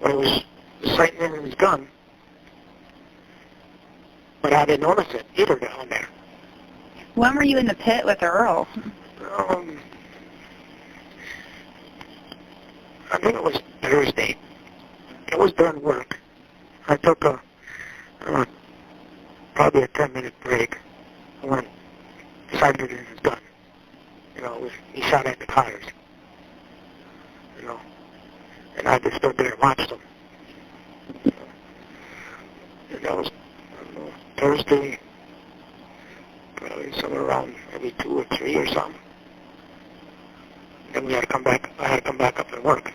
when he was sighting in his gun. But I didn't notice it either down there. When were you in the pit with Earl? I think it was Thursday. It was during work. I took probably a 10-minute break. I went sighted in his gun. He shot at the tires. And I just stood there and watched him. And that was, Thursday, probably somewhere around maybe 2 or 3 or something. Then we had to come back. I had to come back up and work.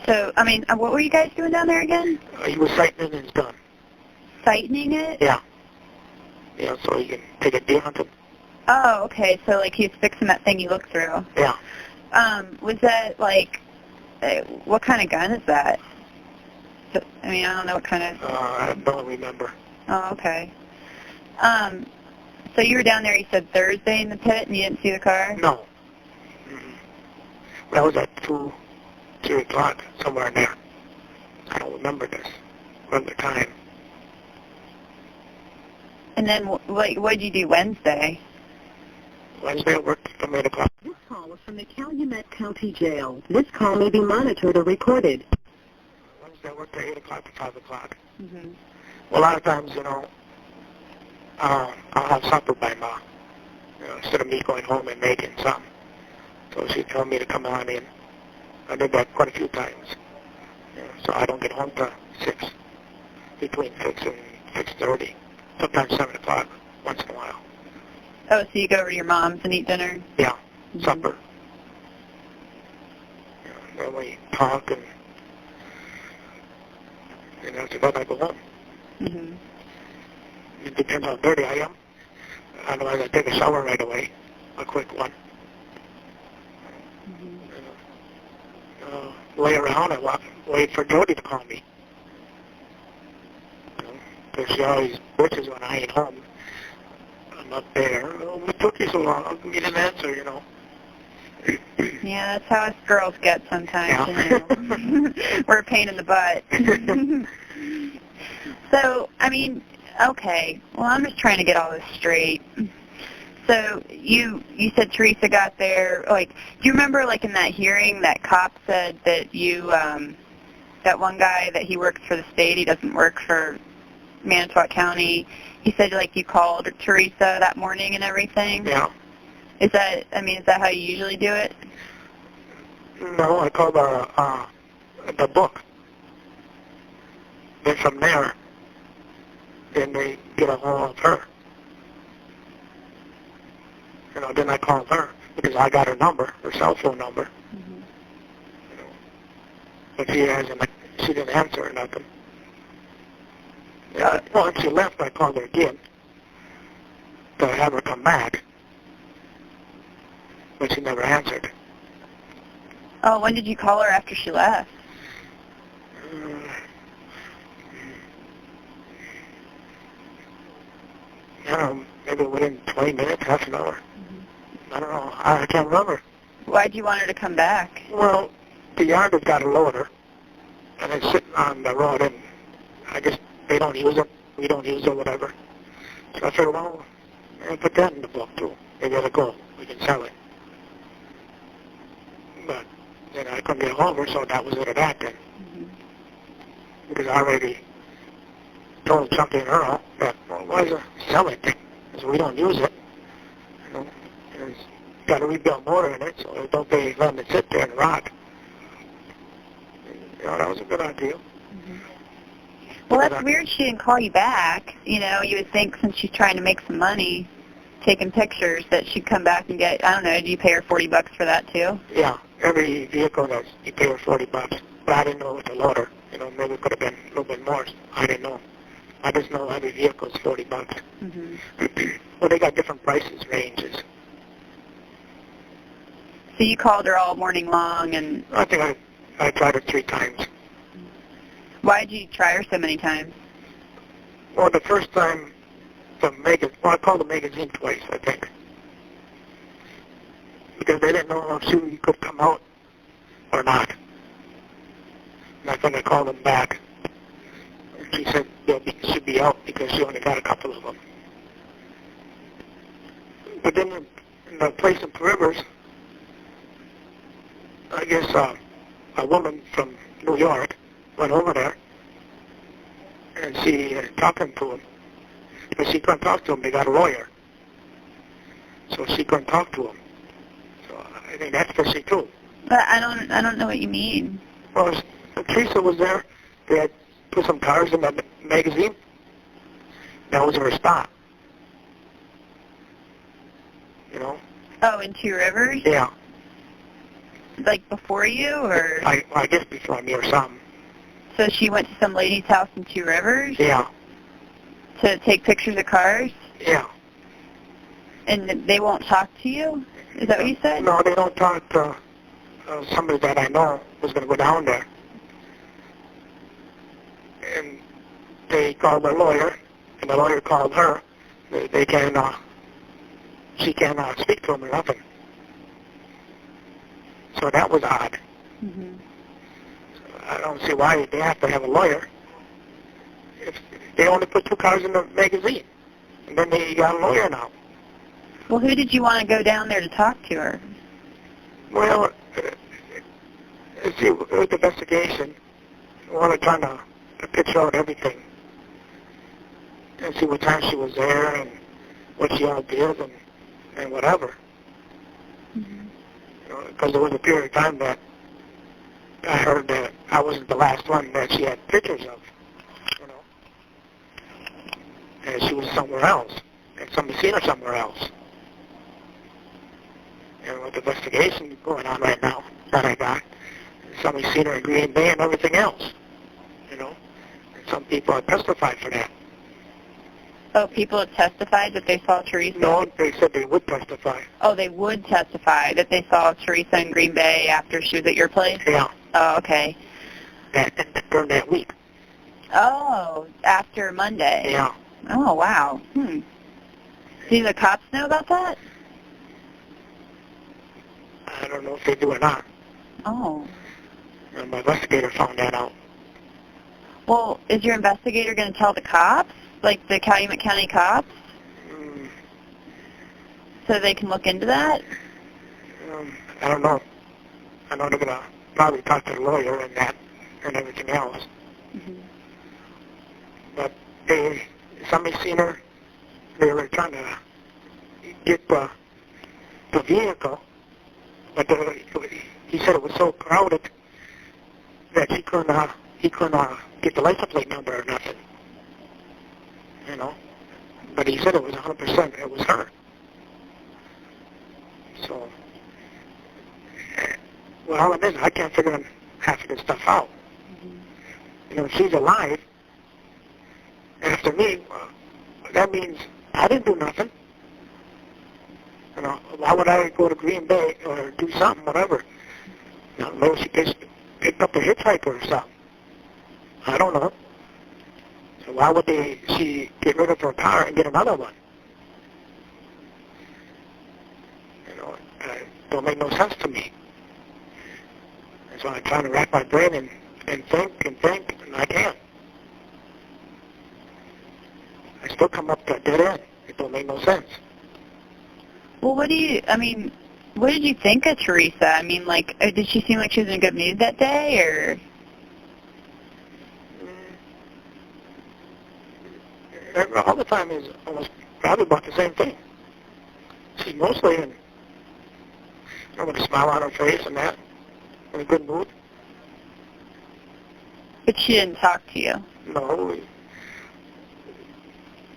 So, what were you guys doing down there again? He was sighting in his gun. Sighting it? Yeah. Yeah, so you can take a deer hunt him. Oh, okay. So, he was fixing that thing you looked through. Yeah. Was that, what kind of gun is that? I don't know what kind of... I don't remember. Oh, okay. So you were down there, you said Thursday in the pit, and you didn't see the car? No. That was at 2, 3 o'clock, somewhere in there. I don't remember the time. And then, what did you do Wednesday? Wednesday I worked from 8 o'clock. This call is from the Calumet County Jail. This call may be monitored or recorded. Wednesday I worked at 8 o'clock to 5 o'clock. Mm-hmm. Well, a lot of times, I'll have supper by Ma. Instead of me going home and making something. So she told me to come on in. I did that quite a few times. So I don't get home till 6, between 6 and 6:30. Sometimes 7 o'clock, once in a while. Oh, so you go over to your mom's and eat dinner? Yeah, Mm-hmm. supper. Then we talk and after that I go home. Mm-hmm. It depends how dirty I am. Otherwise I take a shower right away, a quick one. Mm-hmm. Lay around and wait for Jody to call me. Because she always bitches when I ain't home. I'm not there. Oh, it took you so long. How come you didn't answer, Yeah, that's how us girls get sometimes. Yeah. We're a pain in the butt. So, okay. Well, I'm just trying to get all this straight. So you said Teresa got there. Do you remember, in that hearing, that cop said that you, that one guy that he works for the state, he doesn't work for Manitowoc County. He said, you called Teresa that morning and everything? Yeah. Is that how you usually do it? No, I called the book. Then from there, then they get a hold of her. Then I called her because I got her number, her cell phone number. Mm-hmm. But she didn't answer or nothing. Once she left, I called her again to have her come back, but she never answered. Oh, when did you call her after she left? Maybe within 20 minutes, half an hour. I don't know. I can't remember. Why'd you want her to come back? Well, the yard has got a loader, and it's sitting on the road, and I guess they don't use it. We don't use it, whatever. So I figured, well, I'll put that in the book, too. Maybe it'll go. We can sell it. But then I couldn't get hold of her, so that was it of that then. Because I already told something to her that, well, why is it sell it? Because we don't use it. You know, and it's got a rebuilt motor in it, so don't they let it sit there and rot. And, you know, that was a good idea. Well, that's weird she didn't call you back. You know, you would think since she's trying to make some money taking pictures that she'd come back and get, I don't know, do you pay her $40 for that too? Yeah, every vehicle does. You pay her $40. But I didn't know with the loader. You know, maybe it could have been a little bit more. I didn't know. I just know every vehicle is $40. Well, they got different prices, ranges. So you called her all morning long and... I think I tried her 3 times. Why did you try her so many times? Well, the first time, I called the magazine twice, I think. Because they didn't know if she could come out or not. And I think I called them back. And she said she should be out because she only got a couple of them. But then in the place in Rivers, I guess a woman from New York went over there, and she talking to him. But she couldn't talk to him. They got a lawyer. So she couldn't talk to him. So I think that's fishy too. But I don't know what you mean. Well, Teresa was there. They had put some cars in the magazine. That was her spot. You know? Oh, in Two Rivers? Yeah. Like before you, or? I guess before me or something. So she went to some lady's house in Two Rivers? Yeah. To take pictures of cars? Yeah. And they won't talk to you? Is that what you said? No, they don't talk to somebody that I know was going to go down there. And they called their lawyer, and the lawyer called her. They can't, she can't speak to him or nothing. So that was odd. I don't see why they have to have a lawyer. If they only put 2 cars in the magazine, and then they got a lawyer now. Well, who did you want to go down there to talk to her? Well, see, with the investigation, we want to try to picture out everything and see what time she was there and what she all did and whatever. Because there was a period of time that I heard that I wasn't the last one that she had pictures of, you know. And she was somewhere else, and somebody seen her somewhere else. And with the investigation going on right now that I got, somebody seen her in Green Bay and everything else, you know. And some people have testified for that. Oh, people have testified that they saw Teresa? No, they said they would testify. Oh, they would testify that they saw Teresa in Green Bay after she was at your place? Yeah. Oh, okay. During that week. Oh, after Monday? Yeah. Oh, wow. Do the cops know about that? I don't know if they do or not. Oh. And my investigator found that out. Well, is your investigator going to tell the cops? Like the Calumet County cops? So they can look into that? I don't know. I know they're going to probably talk to the lawyer and that and everything else. But somebody seen her. They were trying to get the vehicle, but he said it was so crowded that he couldn't get the license plate number or nothing. You know, but he said it was 100%. It was her. So, well, all it is, I can't figure half of this stuff out. You know, if she's alive after me, that means I didn't do nothing. You know, why would I go to Green Bay or do something, whatever? I don't know, she picked up a hitchhiker or something. I don't know. So why would she get rid of her car and get another one? You know, it don't make no sense to me. And so I'm trying to rack my brain and think, and I can't. I still come up to a dead end. It don't make no sense. Well, what did you think of Teresa? I mean, like, did she seem like she was in a good mood that day, or? All the time is almost probably about the same thing. She's mostly in, with a smile on her face and that, in a good mood. But she didn't talk to you? No.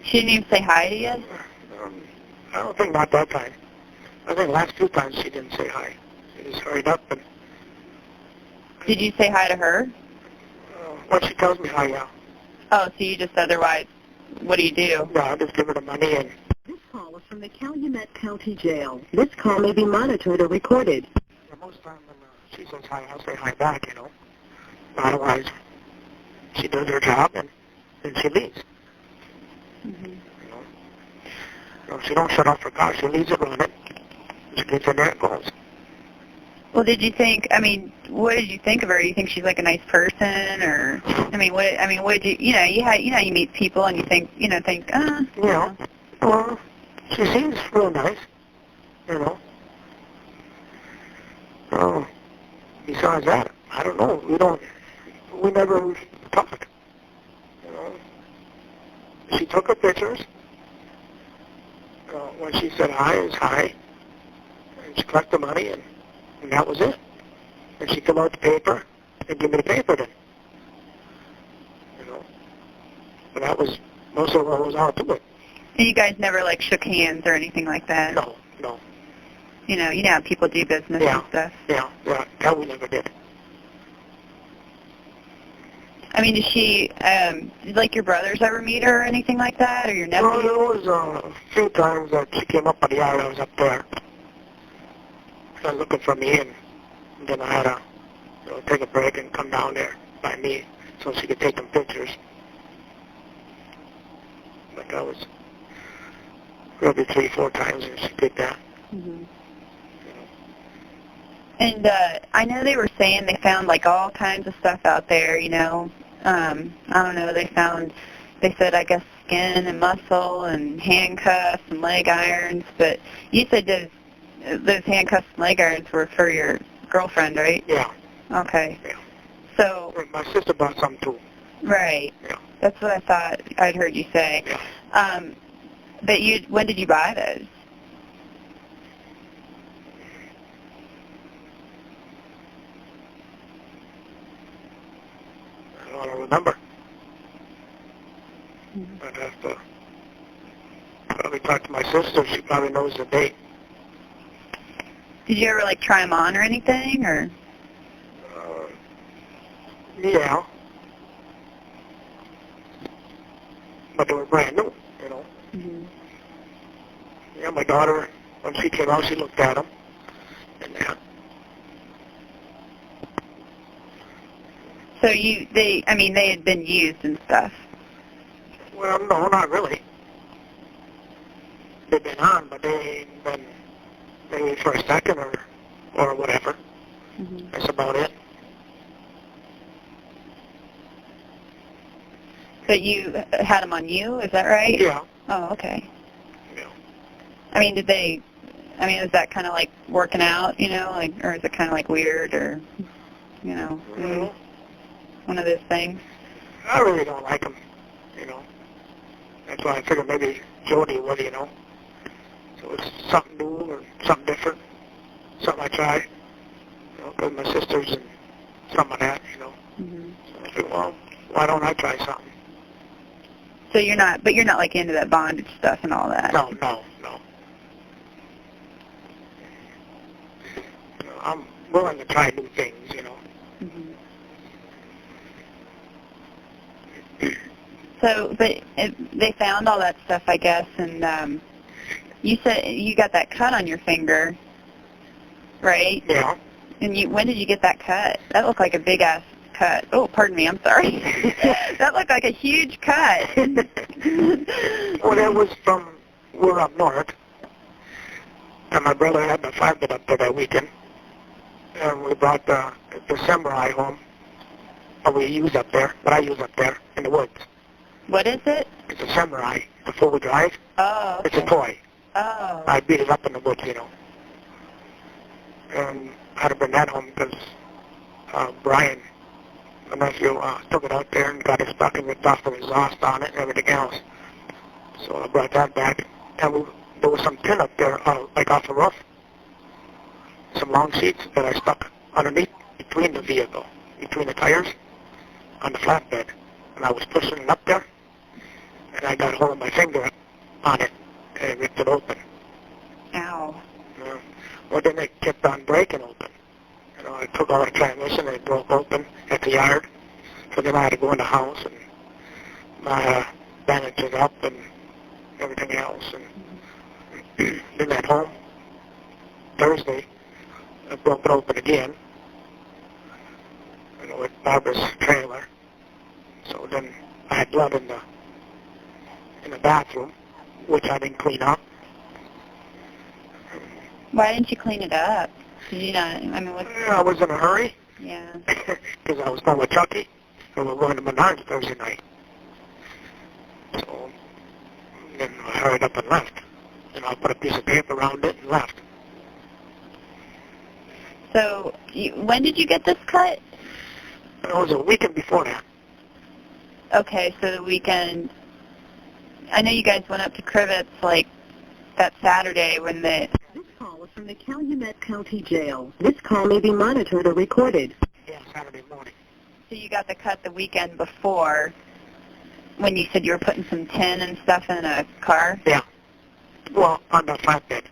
She didn't even say hi to you? I don't think not that time. I think the last few times she didn't say hi. She just hurried up and... Did you say hi to her? When she tells me hi, yeah. Oh, so you just otherwise, what do you do? Yeah, I just give her the money and... This call is from the Calumet County Jail. This call may be monitored or recorded. Yeah, most of the time when she says hi, I'll say hi back, you know. Otherwise, she does her job and then she leaves. Mm-hmm. You know, she don't shut off her car. She leaves it running. She gets in there and goes. Well, what did you think of her? Do you think she's like a nice person, or what did you meet people and you think, Yeah. Well, she seems real nice, you know. Oh, besides that, I don't know. We never talked, you know. She took her pictures. When she said hi, it was hi. And she collected the money, and that was it. And she filled out the paper and give me the paper then. You know. But that was most of what was all to it. And you guys never like shook hands or anything like that? No. You know how people do business and stuff. Yeah, that we never did. I mean, did she, did like your brothers ever meet her or anything like that, or your nephew? Well, there was a few times that she came up on the yard. I was up there looking for me, and then I had to take a break and come down there by me so she could take them pictures. But that was probably 3-4 times that she did that. Mm-hmm. And I know they were saying they found like all kinds of stuff out there, you know. I don't know, they said, I guess, skin and muscle and handcuffs and leg irons, but you said those handcuffs and leg irons were for your girlfriend, right? Yeah. Okay. Yeah. So... My sister bought some too. Right. Yeah. That's what I thought I'd heard you say. Yeah. But when did you buy those? I don't remember. I'd have to probably talk to my sister. She probably knows the date. Did you ever like try them on or anything, or? Yeah. But they were brand new, you know. Mm-hmm. Yeah, my daughter, when she came out, she looked at them and that. So they had been used and stuff. Well, no, not really. They've been on, but they ain't been maybe for a second or whatever. Mm-hmm. That's about it. But you had them on you, is that right? Yeah. Oh, okay. Yeah. I mean, is that kind of like working out, you know, like, or is it kind of like weird, or, you know, one of those things? I really don't like them, you know. That's why I figured maybe Jody would, you know. So it's something new or something different, something I try, you know, because my sister's and some of that, you know. Mm-hmm. So I figured, well, why don't I try something? So you're not like into that bondage stuff and all that? No. You know, I'm willing to try new things, you know. Mm-hmm. So, but they found all that stuff, I guess, and you said you got that cut on your finger, right? Yeah. And when did you get that cut? That looked like a big-ass cut. Oh, pardon me, I'm sorry. That looked like a huge cut. Well, that was from, we're up north, and my brother had the flatbed up there that weekend, and we brought the samurai home, we use up there, but I use up there in the woods. What is it? It's a samurai, the four-wheel drive. Oh, okay. It's a toy. Oh. I beat it up in the woods, you know. And I had to bring that home because Brian, my nephew, took it out there and got it stuck and ripped off the exhaust on it and everything else. So I brought that back. And there was some tin up there, like off the roof. Some long sheets that I stuck underneath, between the vehicle, between the tires, on the flatbed. And I was pushing it up there, and I got a hold of my finger on it, and it ripped it open. Ow. Yeah. Well, then it kept on breaking open. You know, I took out the transmission, and it broke open at the yard. So then I had to go in the house, and my bandage it up, and everything else. And then at home, Thursday, I broke it open again, you know, with Barbara's trailer. So then I had blood in the bathroom, which I didn't clean up. Why didn't you clean it up? Did you not? I mean, I was in a hurry. Yeah. Because I was going with Chucky, and we were going to Menards Thursday night. So then I hurried up and left. And I put a piece of tape around it and left. So when did you get this cut? It was a weekend before that. Okay, so the weekend. I know you guys went up to Crivets like that Saturday when the... This call is from the Calumet County Jail. This call may be monitored or recorded. Yeah, Saturday morning. So you got the cut the weekend before when you said you were putting some tin and stuff in a car? Yeah. Well, on the flatbed.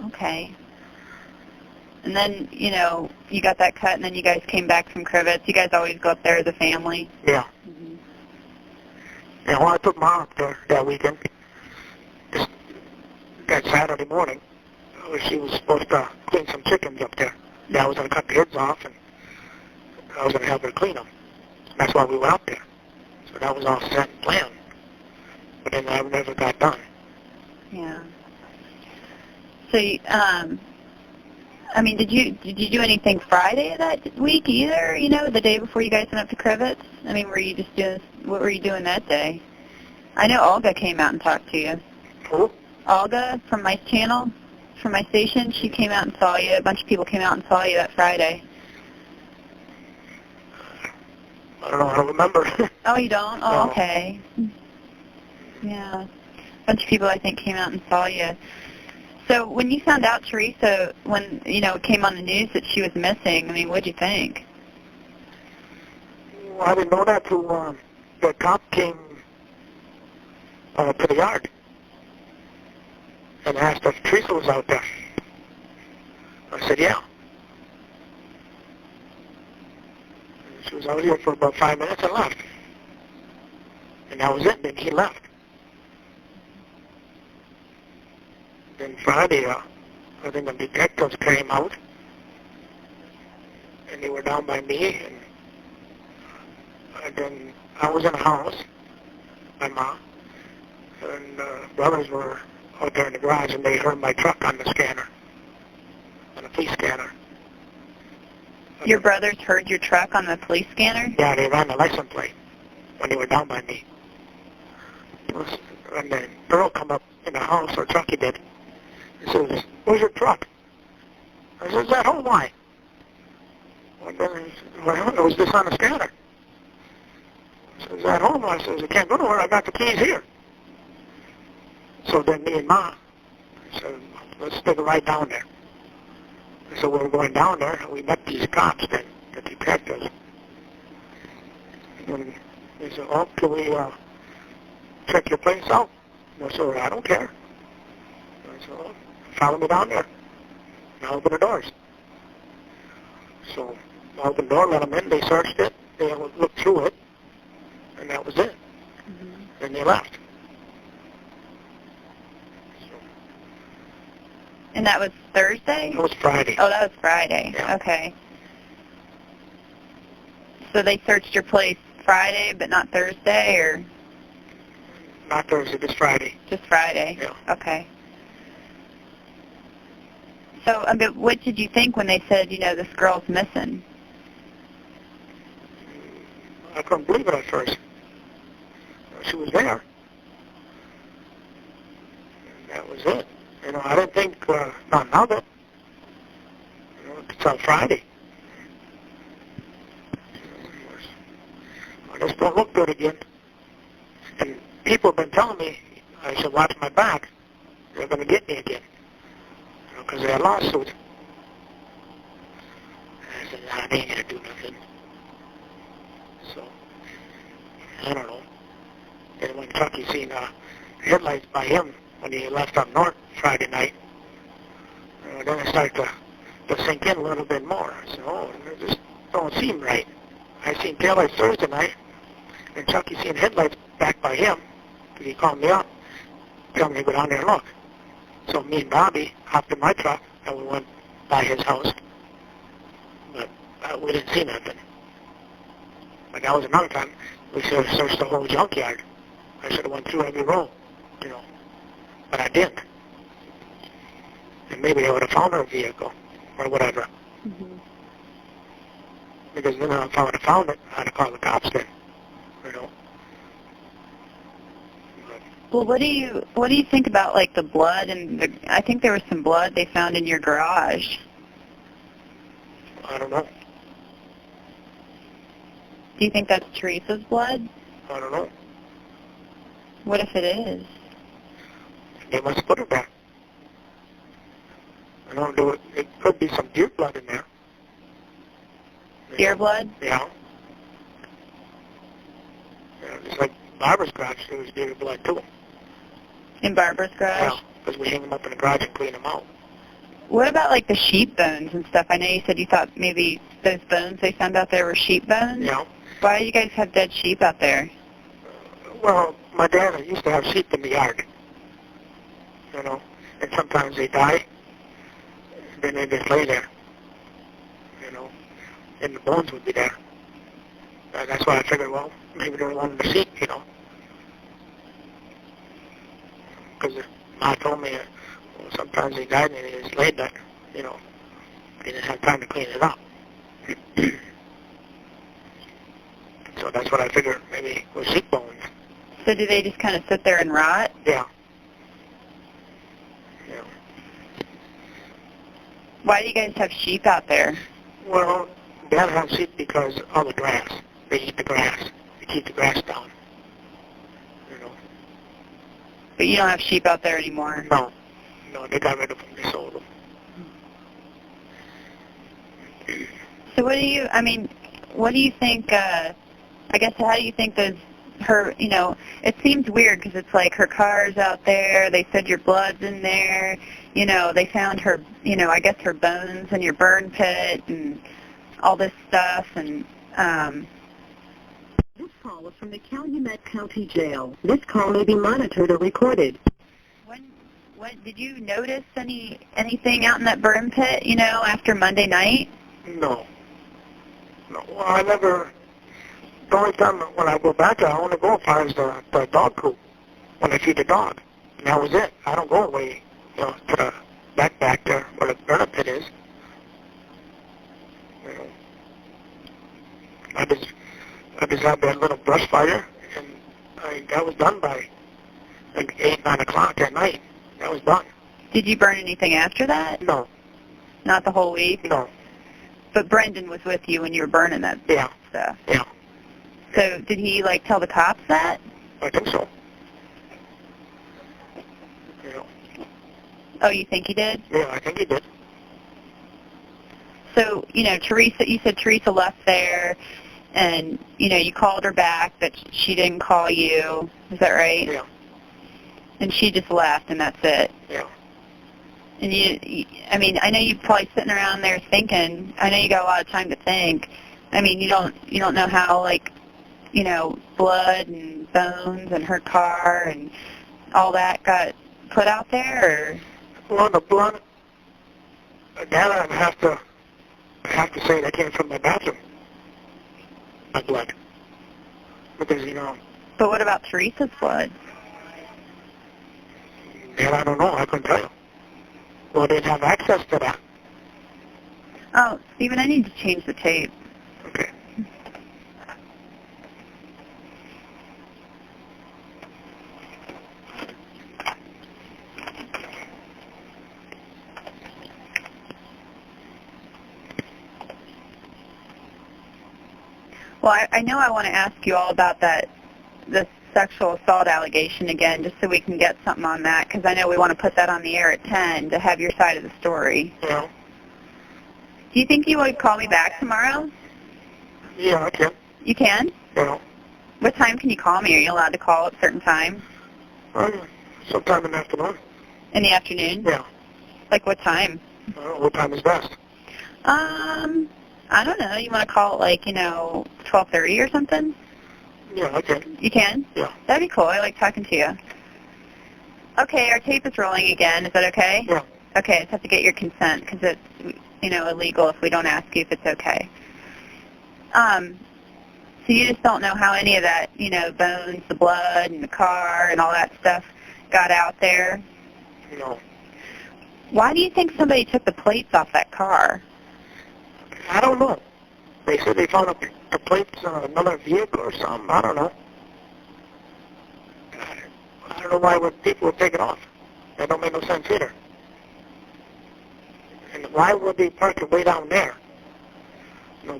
Okay. And then, you know, you got that cut, and then you guys came back from Crivets. You guys always go up there as a family? Yeah. Mm-hmm. And when I took Mom up there that weekend, that Saturday morning, she was supposed to clean some chickens up there. Yeah, I was going to cut the heads off, and I was going to help her clean them. That's why we went up there. So that was all set and planned. But then I never got done. Yeah. So, I mean, did you do anything Friday of that week either? You know, the day before you guys went up to Crivets? I mean, were you just doing? What were you doing that day? I know Olga came out and talked to you. Who? Olga from my channel, from my station. She came out and saw you. A bunch of people came out and saw you that Friday. I don't know. I don't remember. Oh, you don't? Oh, No. okay. Yeah. A bunch of people, I think, came out and saw you. So when you found out Teresa, when, you know, it came on the news that she was missing, I mean, what'd you think? Well, I didn't know that till the cop came to the yard and asked if Teresa was out there. I said, yeah. And she was out here for about 5 minutes and left. And that was it. Then he left. Then Friday, I think the detectives came out, and they were down by me, and then I was in the house, my mom, and brothers were out there in the garage, and they heard my truck on the scanner, on the police scanner. Your brothers heard your truck on the police scanner? Yeah, they ran the license plate when they were down by me. And then Earl come up in the house, or Chucky did. He says, where's your truck? I said, is that home? Why? Well, it was just on the scanner. I said, is that home? I said, I can't go nowhere. I got the keys here. So then me and Ma said, let's take a ride down there. So we were going down there, and we met these cops, then, the detectives. And they said, oh, can we check your place out? And I said, I don't care. I said, well, follow me down there. And I opened the doors. So I opened the door, let them in. They searched it. They looked through it. And that was it. Mm-hmm. And they left. And that was Thursday? That was Friday. Oh, that was Friday. Yeah. Okay. So they searched your place Friday, but not Thursday, or? Not Thursday, just Friday. Just Friday? Yeah. Okay. So, I mean, what did you think when they said, you know, this girl's missing? I couldn't believe it at first. She was there. And that was it. You know, I didn't think nothing of it. You know, until Friday. I just don't look good again. And people have been telling me I should watch my back. They're going to get me again. You know, because they had lawsuits. I said, nah, they ain't going to do nothing. So, I don't know. And when Chucky seen headlights by him when he left up north Friday night, then it started to sink in a little bit more. I said, oh, it just don't seem right. I seen taillights Thursday night, and Chucky seen headlights back by him, because he called me up, telling me to go down there and look. So me and Bobby hopped in my truck, and we went by his house, but we didn't see nothing. But that was another time we should have searched the whole junkyard. I should have went through every row, you know, but I didn't. And maybe I would have found her vehicle or whatever. Mm-hmm. Because then if I would have found it, I'd have called the cops then, you know. Well, what do you think about, like, the blood? And I think there was some blood they found in your garage. I don't know. Do you think that's Teresa's blood? I don't know. What if it is? They must have put it there. I don't know. It could be some deer blood in there. Deer blood? Yeah. Yeah, just like Barbara's garage, there was deer blood too. In Barbara's garage? Yeah, because we hang them up in the garage and clean them out. What about, like, the sheep bones and stuff? I know you said you thought maybe those bones they found out there were sheep bones. Yeah. Why do you guys have dead sheep out there? Well, my dad used to have sheep in the yard, you know, and sometimes they die, and then they just lay there, you know, and the bones would be there. That's why I figured, well, maybe they were one of the sheep, you know, because Ma told me well, sometimes they died and they just laid there, you know, they didn't have time to clean it up. So that's what I figured, maybe it was sheep bones. So do they just kind of sit there and rot? Yeah. Yeah. Why do you guys have sheep out there? Well, Dad has sheep because of the grass. They eat the grass. They keep the grass down. You know. But you don't have sheep out there anymore? No. No, they got rid of them. They sold them. So what do you think, I guess, how do you think you know, it seems weird because it's like her car's out there, they said your blood's in there, you know, they found her, you know, I guess her bones in your burn pit and all this stuff, and, This call is from the Calumet County Jail. This call may be monitored or recorded. What did you notice anything out in that burn pit, you know, after Monday night? No. No. Well, I never... The only time when I go back there, I only go as far as the dog coop when I feed the dog. And that was it. I don't go away, you know, to the back there where the burn pit is. You know. I just had that little brush fire, and that was done by like 8, 9 o'clock at night. That was done. Did you burn anything after that? No. Not the whole week? No. But Brendan was with you when you were burning that stuff? Yeah. So did he, like, tell the cops that? I think so. You know. Oh, you think he did? Yeah, I think he did. So, you know, you said Teresa left there, and, you know, you called her back, but she didn't call you. Is that right? Yeah. And she just left, and that's it? Yeah. And I mean, I know you're probably sitting around there thinking, I know you got a lot of time to think. I mean, you don't know how, like, you know, blood and bones and her car and all that got put out there, or? Well, the blood That I have to say that came from my bathroom. My blood. Because, you know... But what about Teresa's blood? That I don't know. I couldn't tell you. Well, they didn't have access to that. Oh, Stephen, I need to change the tape. Okay. Well, I know I want to ask you all about the sexual assault allegation again, just so we can get something on that, because I know we want to put that on the air at 10 to have your side of the story. Yeah. Do you think you would call me back tomorrow? Yeah, I can. You can? Yeah. What time can you call me? Are you allowed to call at a certain time? Sometime in the afternoon. In the afternoon? Yeah. Like what time? I don't know what time is best. I don't know. You want to call it like, 12:30 or something? Yeah, I can. You can? Yeah. That'd be cool. I like talking to you. Okay, our tape is rolling again. Is that okay? Yeah. Okay, I just have to get your consent because it's, illegal if we don't ask you if it's okay. So you just don't know how any of that, bones, the blood, and the car, and all that stuff got out there? No. Why do you think somebody took the plates off that car? I don't know. They said they found the plates on another vehicle or something. I don't know. I don't know why people would take it off. That don't make no sense either. And why would they park it way down there?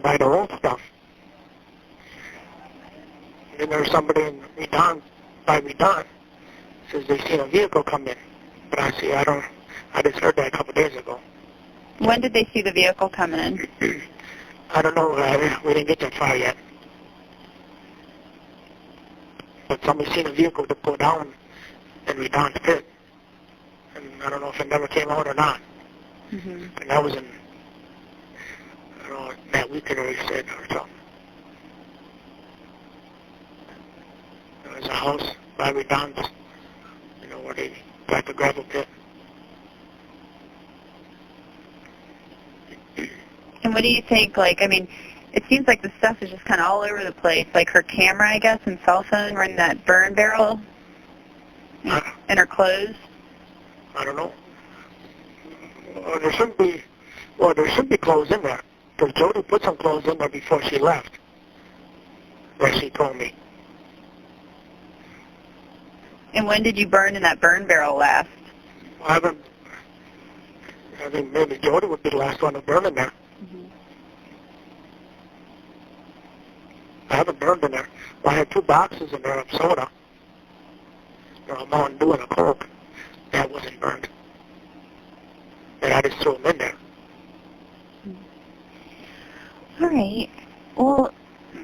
By their own stuff. And then there's somebody in Redon, by Redon, says they seen a vehicle come in. But I just heard that a couple of days ago. When did they see the vehicle coming in? I don't know. We didn't get that far yet. But somebody seen a vehicle to go down in Redon's pit. And I don't know if it never came out or not. Mm-hmm. And that was in, I don't know, that weekend or he said or something. There's a house by Redon's, where they got the gravel pit. And what do you think, it seems like the stuff is just kind of all over the place. Like her camera, I guess, and cell phone were in that burn barrel and her clothes. I don't know. There should be clothes in there. Because Jody put some clothes in there before she left. That she told me. And when did you burn in that burn barrel last? I think maybe Jody would be the last one to burn in there. Mm-hmm. I haven't burned in there. Well, I had 2 boxes in there of soda. A Mountain Dew and a Coke. That wasn't burned. And I just threw them in there. All right. Well,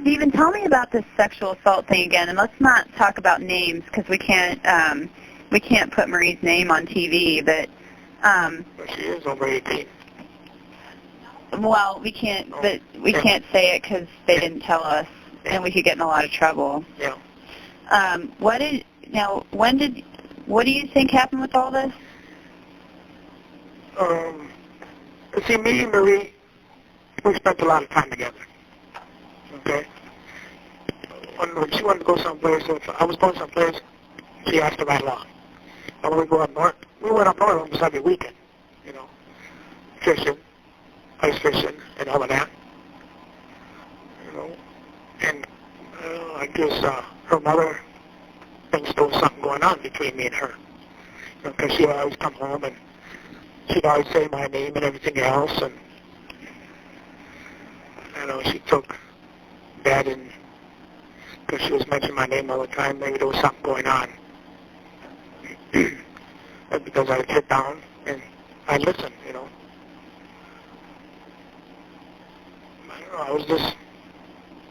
Stephen, tell me about this sexual assault thing again, and let's not talk about names because we can't put Marie's name on TV. But She is over 18. Well, we can't, but we can't say it because they didn't tell us, and we could get in a lot of trouble. Yeah. What do you think happened with all this? See, me and Marie, we spent a lot of time together. Okay? When she wanted to go someplace, if I was going someplace, she asked to ride along. And when we go up north, we went up north almost every weekend, fishing, ice fishing, and all of that. And I guess her mother thinks there was something going on between me and her. Because she would always come home and she'd always say my name and everything else. And she took that in because she was mentioning my name all the time. Maybe there was something going on. And because I would sit down and I listened, I was just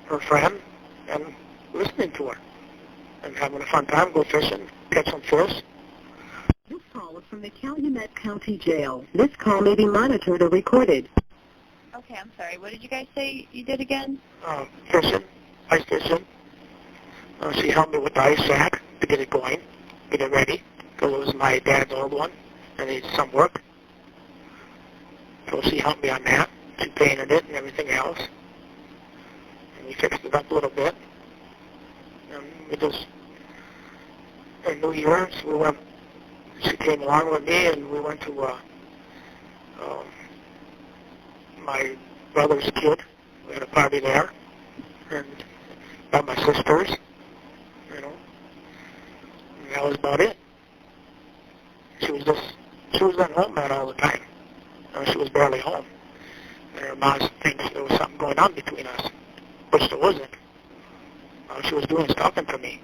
her friend and listening to her and having a fun time, go fishing, catch some fish. This call is from the Calumet County Jail. This call may be monitored or recorded. Okay, I'm sorry. What did you guys say you did again? Fishing, ice fishing. She helped me with the ice shack to get it going, get it ready, because it was my dad's old one, and needed some work. So she helped me on that. She painted it and everything else. And we fixed it up a little bit. And we just, in New Year's, she came along with me and we went to my brother's kid. We had a party there. And by my sisters, you know. And that was about it. She was at home that all the time. She was barely home. And her mom thinks there was something going on between us, which there wasn't. She was doing something for me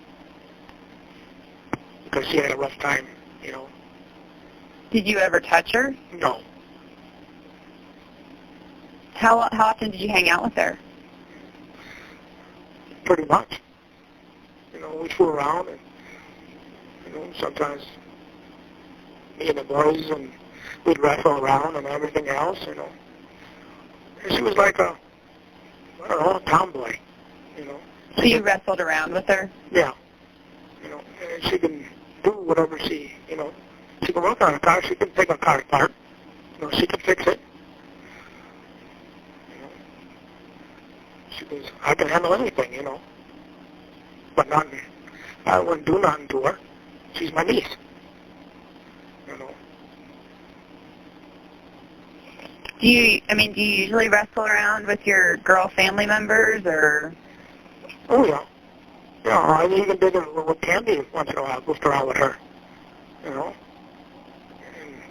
because she had a rough time, you know. Did you ever touch her? No. How often did you hang out with her? Pretty much. You know, we flew around and, you know, sometimes me and the boys and we'd wrestle around and everything else, you know. And she was like a, I don't know, a tomboy, you know. So you wrestled around with her? Yeah. You know, and she can do whatever she, you know, she can work on a car, she can take a car apart, you know, she can fix it. You know, she goes, I can handle anything, you know. But nothing, I wouldn't do nothing to her. She's my niece. You know. Do you usually wrestle around with your girl family members, or? Oh, yeah. Yeah, I even did it with Candy once in a while, goofed around with her, you know. And,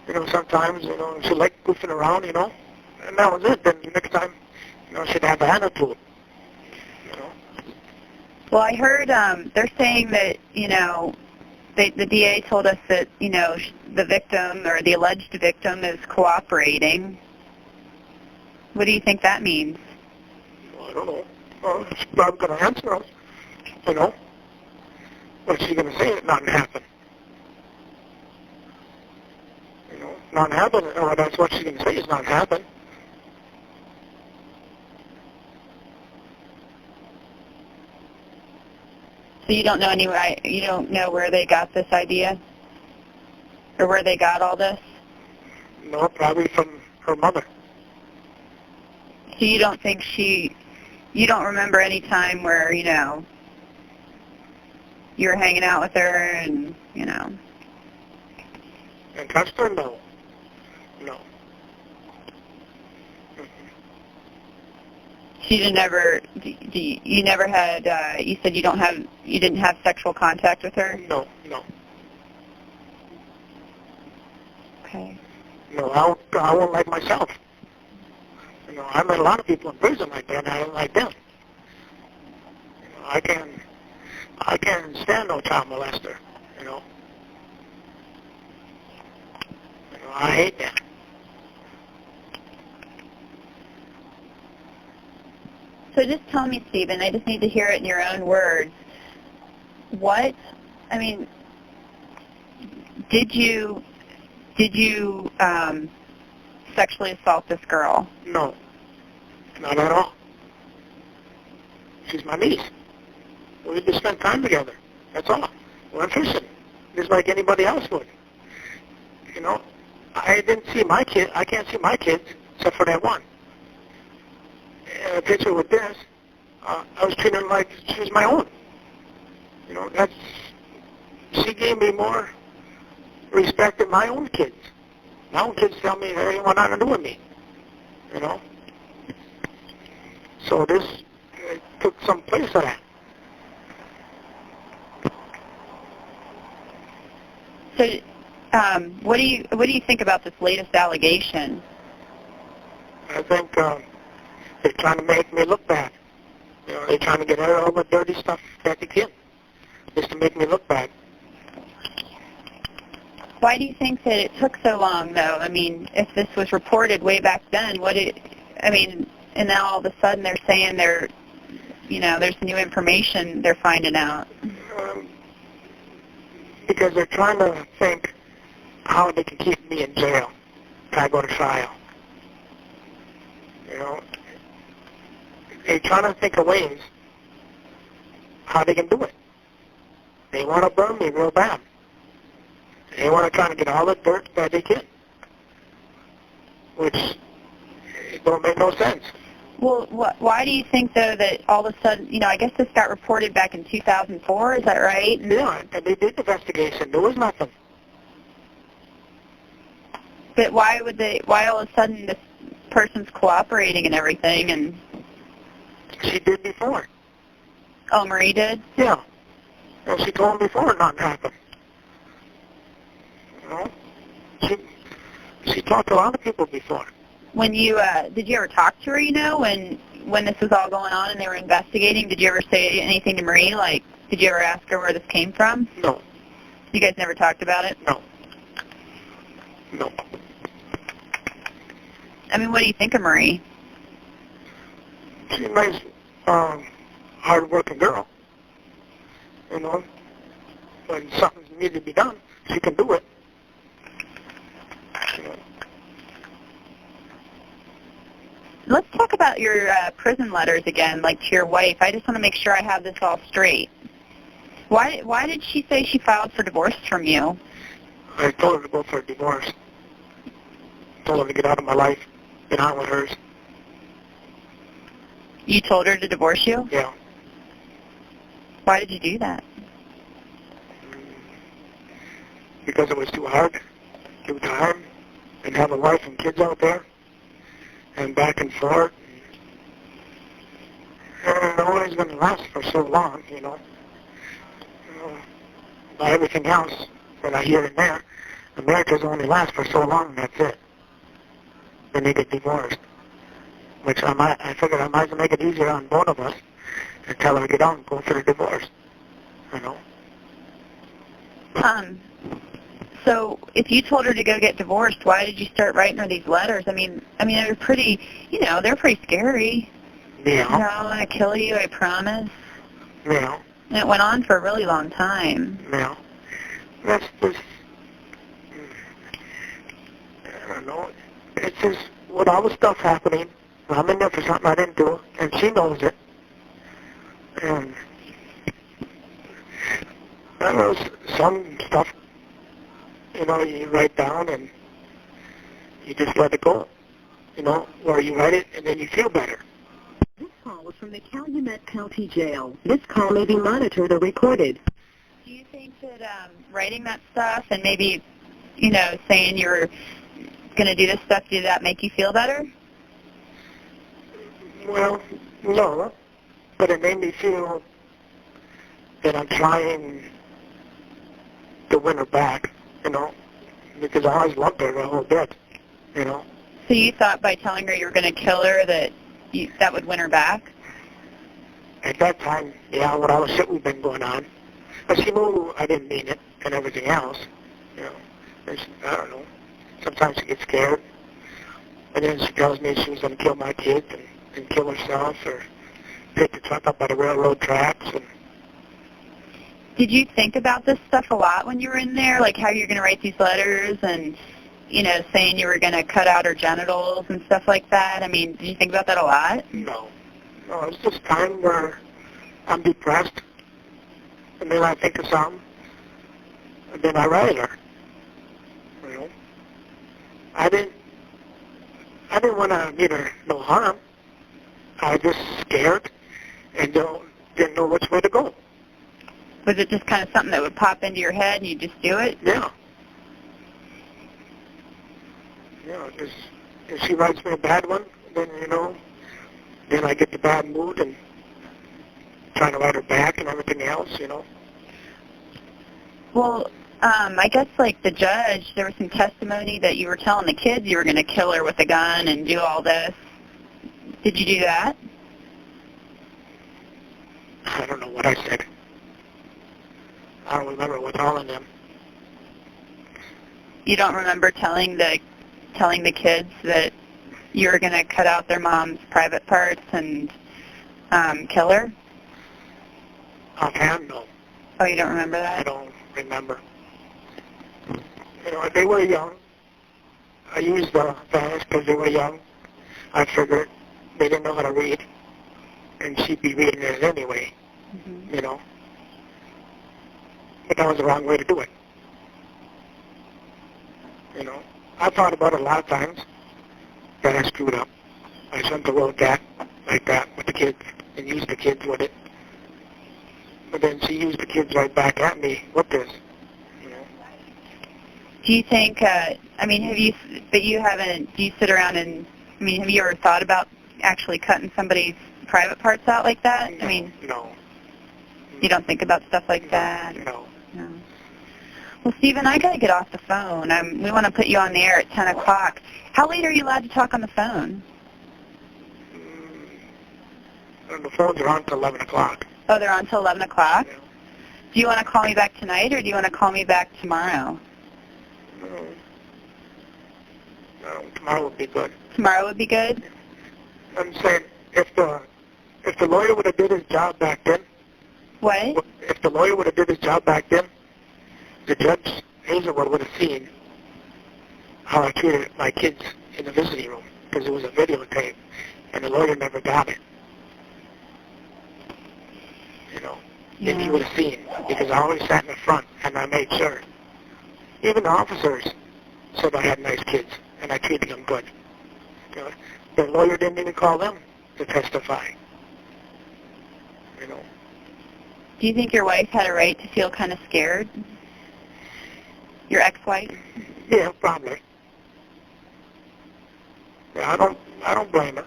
you know, sometimes, you know, she liked goofing around, you know, and that was it. Then next time, you know, she'd have an attitude, you know. Well, I heard they're saying that, you know, the DA told us that, you know, the victim or the alleged victim is cooperating. What do you think that means? Well, I don't know. Well, she's probably going to answer us, you know. What's she going to say that nothing happened? You know, nothing happened. Oh, that's what she's going to say is nothing happened. So you don't know you don't know where they got this idea? Or where they got all this? No, probably from her mother. So you don't think you don't remember any time where, you know, you were hanging out with her and, you know. And touched her? No. No. You never had, you said you didn't have sexual contact with her? No, no. Okay. No, I won't like myself. You know, I met a lot of people in prison like that, and I don't like them. You know, I can't stand no child molester, you know. You know, I hate that. So just tell me, Stephen, I just need to hear it in your own words. Did you sexually assault this girl? No, not at all. She's my niece. We just spent time together. That's all. We went fishing, just like anybody else would. You know, I didn't see my kid. I can't see my kids except for that one. In a picture with this, I was treating her like she was my own. You know, she gave me more respect than my own kids. My own kids tell me they want nothing to do with me. You know? So this took some place of that. So, what do you think about this latest allegation? I think they're trying to make me look bad. You know, they're trying to get rid of all the dirty stuff that they can, just to make me look bad. Why do you think that it took so long, though? I mean, if this was reported way back then, and now all of a sudden they're saying there's new information they're finding out. Because they're trying to think how they can keep me in jail if I go to trial. You know, they're trying to think of ways how they can do it. They want to burn me real bad. They want to try to get all the dirt that they can. which it don't make no sense. Well, why do you think, though, that all of a sudden, I guess this got reported back in 2004, is that right? Yeah, and they did the investigation. There was nothing. But why all of a sudden this person's cooperating and everything? And she did before. Oh, Marie did? Yeah. Well, she told him before nothing happened. You know? She talked to a lot of people before. When you, did you ever talk to her, when this was all going on and they were investigating? Did you ever say anything to Marie? Like, did you ever ask her where this came from? No. You guys never talked about it? No. No. I mean, what do you think of Marie? She's a nice, hard-working girl. You know? When something needs to be done, she can do it. You know? Let's talk about your prison letters again, like to your wife. I just want to make sure I have this all straight. Why did she say she filed for divorce from you? I told her to go for a divorce. Told her to get out of my life, get on with hers. You told her to divorce you? Yeah. Why did you do that? Because it was too hard, too time, and have a wife and kids out there, and back and forth. And no one's going to last for so long, By everything else that I hear in there, America's only lasts for so long, and that's it. Then they get divorced. Which I figured I might as well make it easier on both of us and tell her to get out and go for the divorce. So if you told her to go get divorced, why did you start writing her these letters? I mean, they're pretty, they're pretty scary. Yeah. I want to kill you, I promise. Yeah. And it went on for a really long time. Yeah. That's just, I don't know. It's just with all the stuff happening, I'm in there for something I didn't do, and she knows it. And I know some stuff, you write down and you just let it go, or you write it and then you feel better. This call was from the Calumet County Jail. This call may be monitored or recorded. Do you think that writing that stuff and maybe, saying you're going to do this stuff, did that make you feel better? Well, no, but it made me feel that I'm trying to win her back, because I always loved her a whole bit, So you thought by telling her you were going to kill her that would win her back? At that time, yeah, with all the shit we've been going on. But she knew I didn't mean it and everything else, And I don't know. Sometimes she gets scared. And then she tells me she was going to kill my kids and kill herself or pick the truck up by the railroad tracks. And did you think about this stuff a lot when you were in there, like how you're going to write these letters and, saying you were going to cut out her genitals and stuff like that? I mean, did you think about that a lot? No. No, it's just time where I'm depressed, and then I think of something, and then I write her. I didn't want to mean her no harm. I was just scared and didn't know which way to go. Was it just kind of something that would pop into your head and you just do it? Yeah. If she writes me a bad one, then, then I get the bad mood and trying to write her back and everything else, Well, I guess like the judge, there was some testimony that you were telling the kids you were going to kill her with a gun and do all this. Did you do that? I don't know what I said. I don't remember what's all in them. You don't remember telling the kids that you were going to cut out their mom's private parts and kill her? Offhand, no. Oh, you don't remember that? I don't remember. They were young. I used the fans because they were young. I figured they didn't know how to read, and she'd be reading it anyway, But that was the wrong way to do it. I thought about it a lot of times, that I screwed up. I shouldn't have wrote that like that with the kids and used the kids with it. But then she used the kids right back at me with this. You know. Do you think, I mean, have you, but you haven't, do you sit around and, I mean, have you ever thought about actually cutting somebody's private parts out like that? No, I mean, no. You don't think about stuff like that? No. No. Well, Stephen, I got to get off the phone. We want to put you on the air at 10 o'clock. How late are you allowed to talk on the phone? The phones are on till 11 o'clock. Oh, they're on till 11 o'clock? Yeah. Do you want to call me back tonight, or do you want to call me back tomorrow? No, tomorrow would be good. Tomorrow would be good? I'm saying if the lawyer would have did his job back then. What? If the lawyer would have did his job back then, the judge Hazelwood would have seen how I treated my kids in the visiting room because it was a videotape, and the lawyer never got it. You know, Yeah. if he would have seen, because I always sat in the front and I made sure. Even the officers said I had nice kids and I treated them good. You know, the lawyer didn't even call them to testify. You know. Do you think your wife had a right to feel kind of scared? Your ex-wife? Yeah, probably. Yeah, I don't blame her.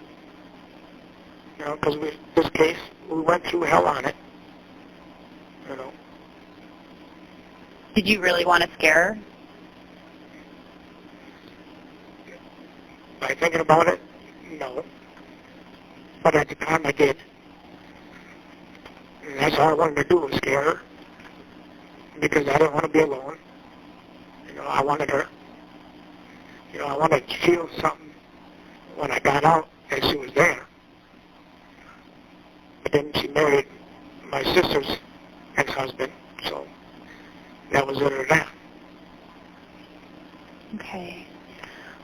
You know, because this case, we went through hell on it. You know. Did you really want to scare her? By thinking about it, no. But at the time I did. And that's all I wanted to do was scare her. Because I didn't want to be alone. You know, I wanted her. You know, I wanted to feel something when I got out that she was there. But then she married my sister's ex-husband, so that was it or that. Okay.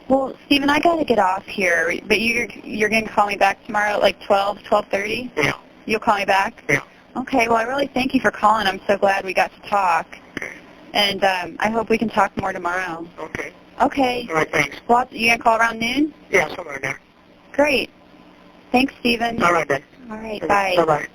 Well, Stephen, I got to get off here, but you're going to call me back tomorrow at like 12:30? Yeah. You'll call me back? Yeah. Okay, well, I really thank you for calling. I'm so glad we got to talk. Okay. And I hope we can talk more tomorrow. Okay. Okay. All right, thanks. Well, you going to call around noon? Yeah, somewhere in there. Great. Thanks, Stephen. All right, then. All right, Okay, bye. Bye-bye.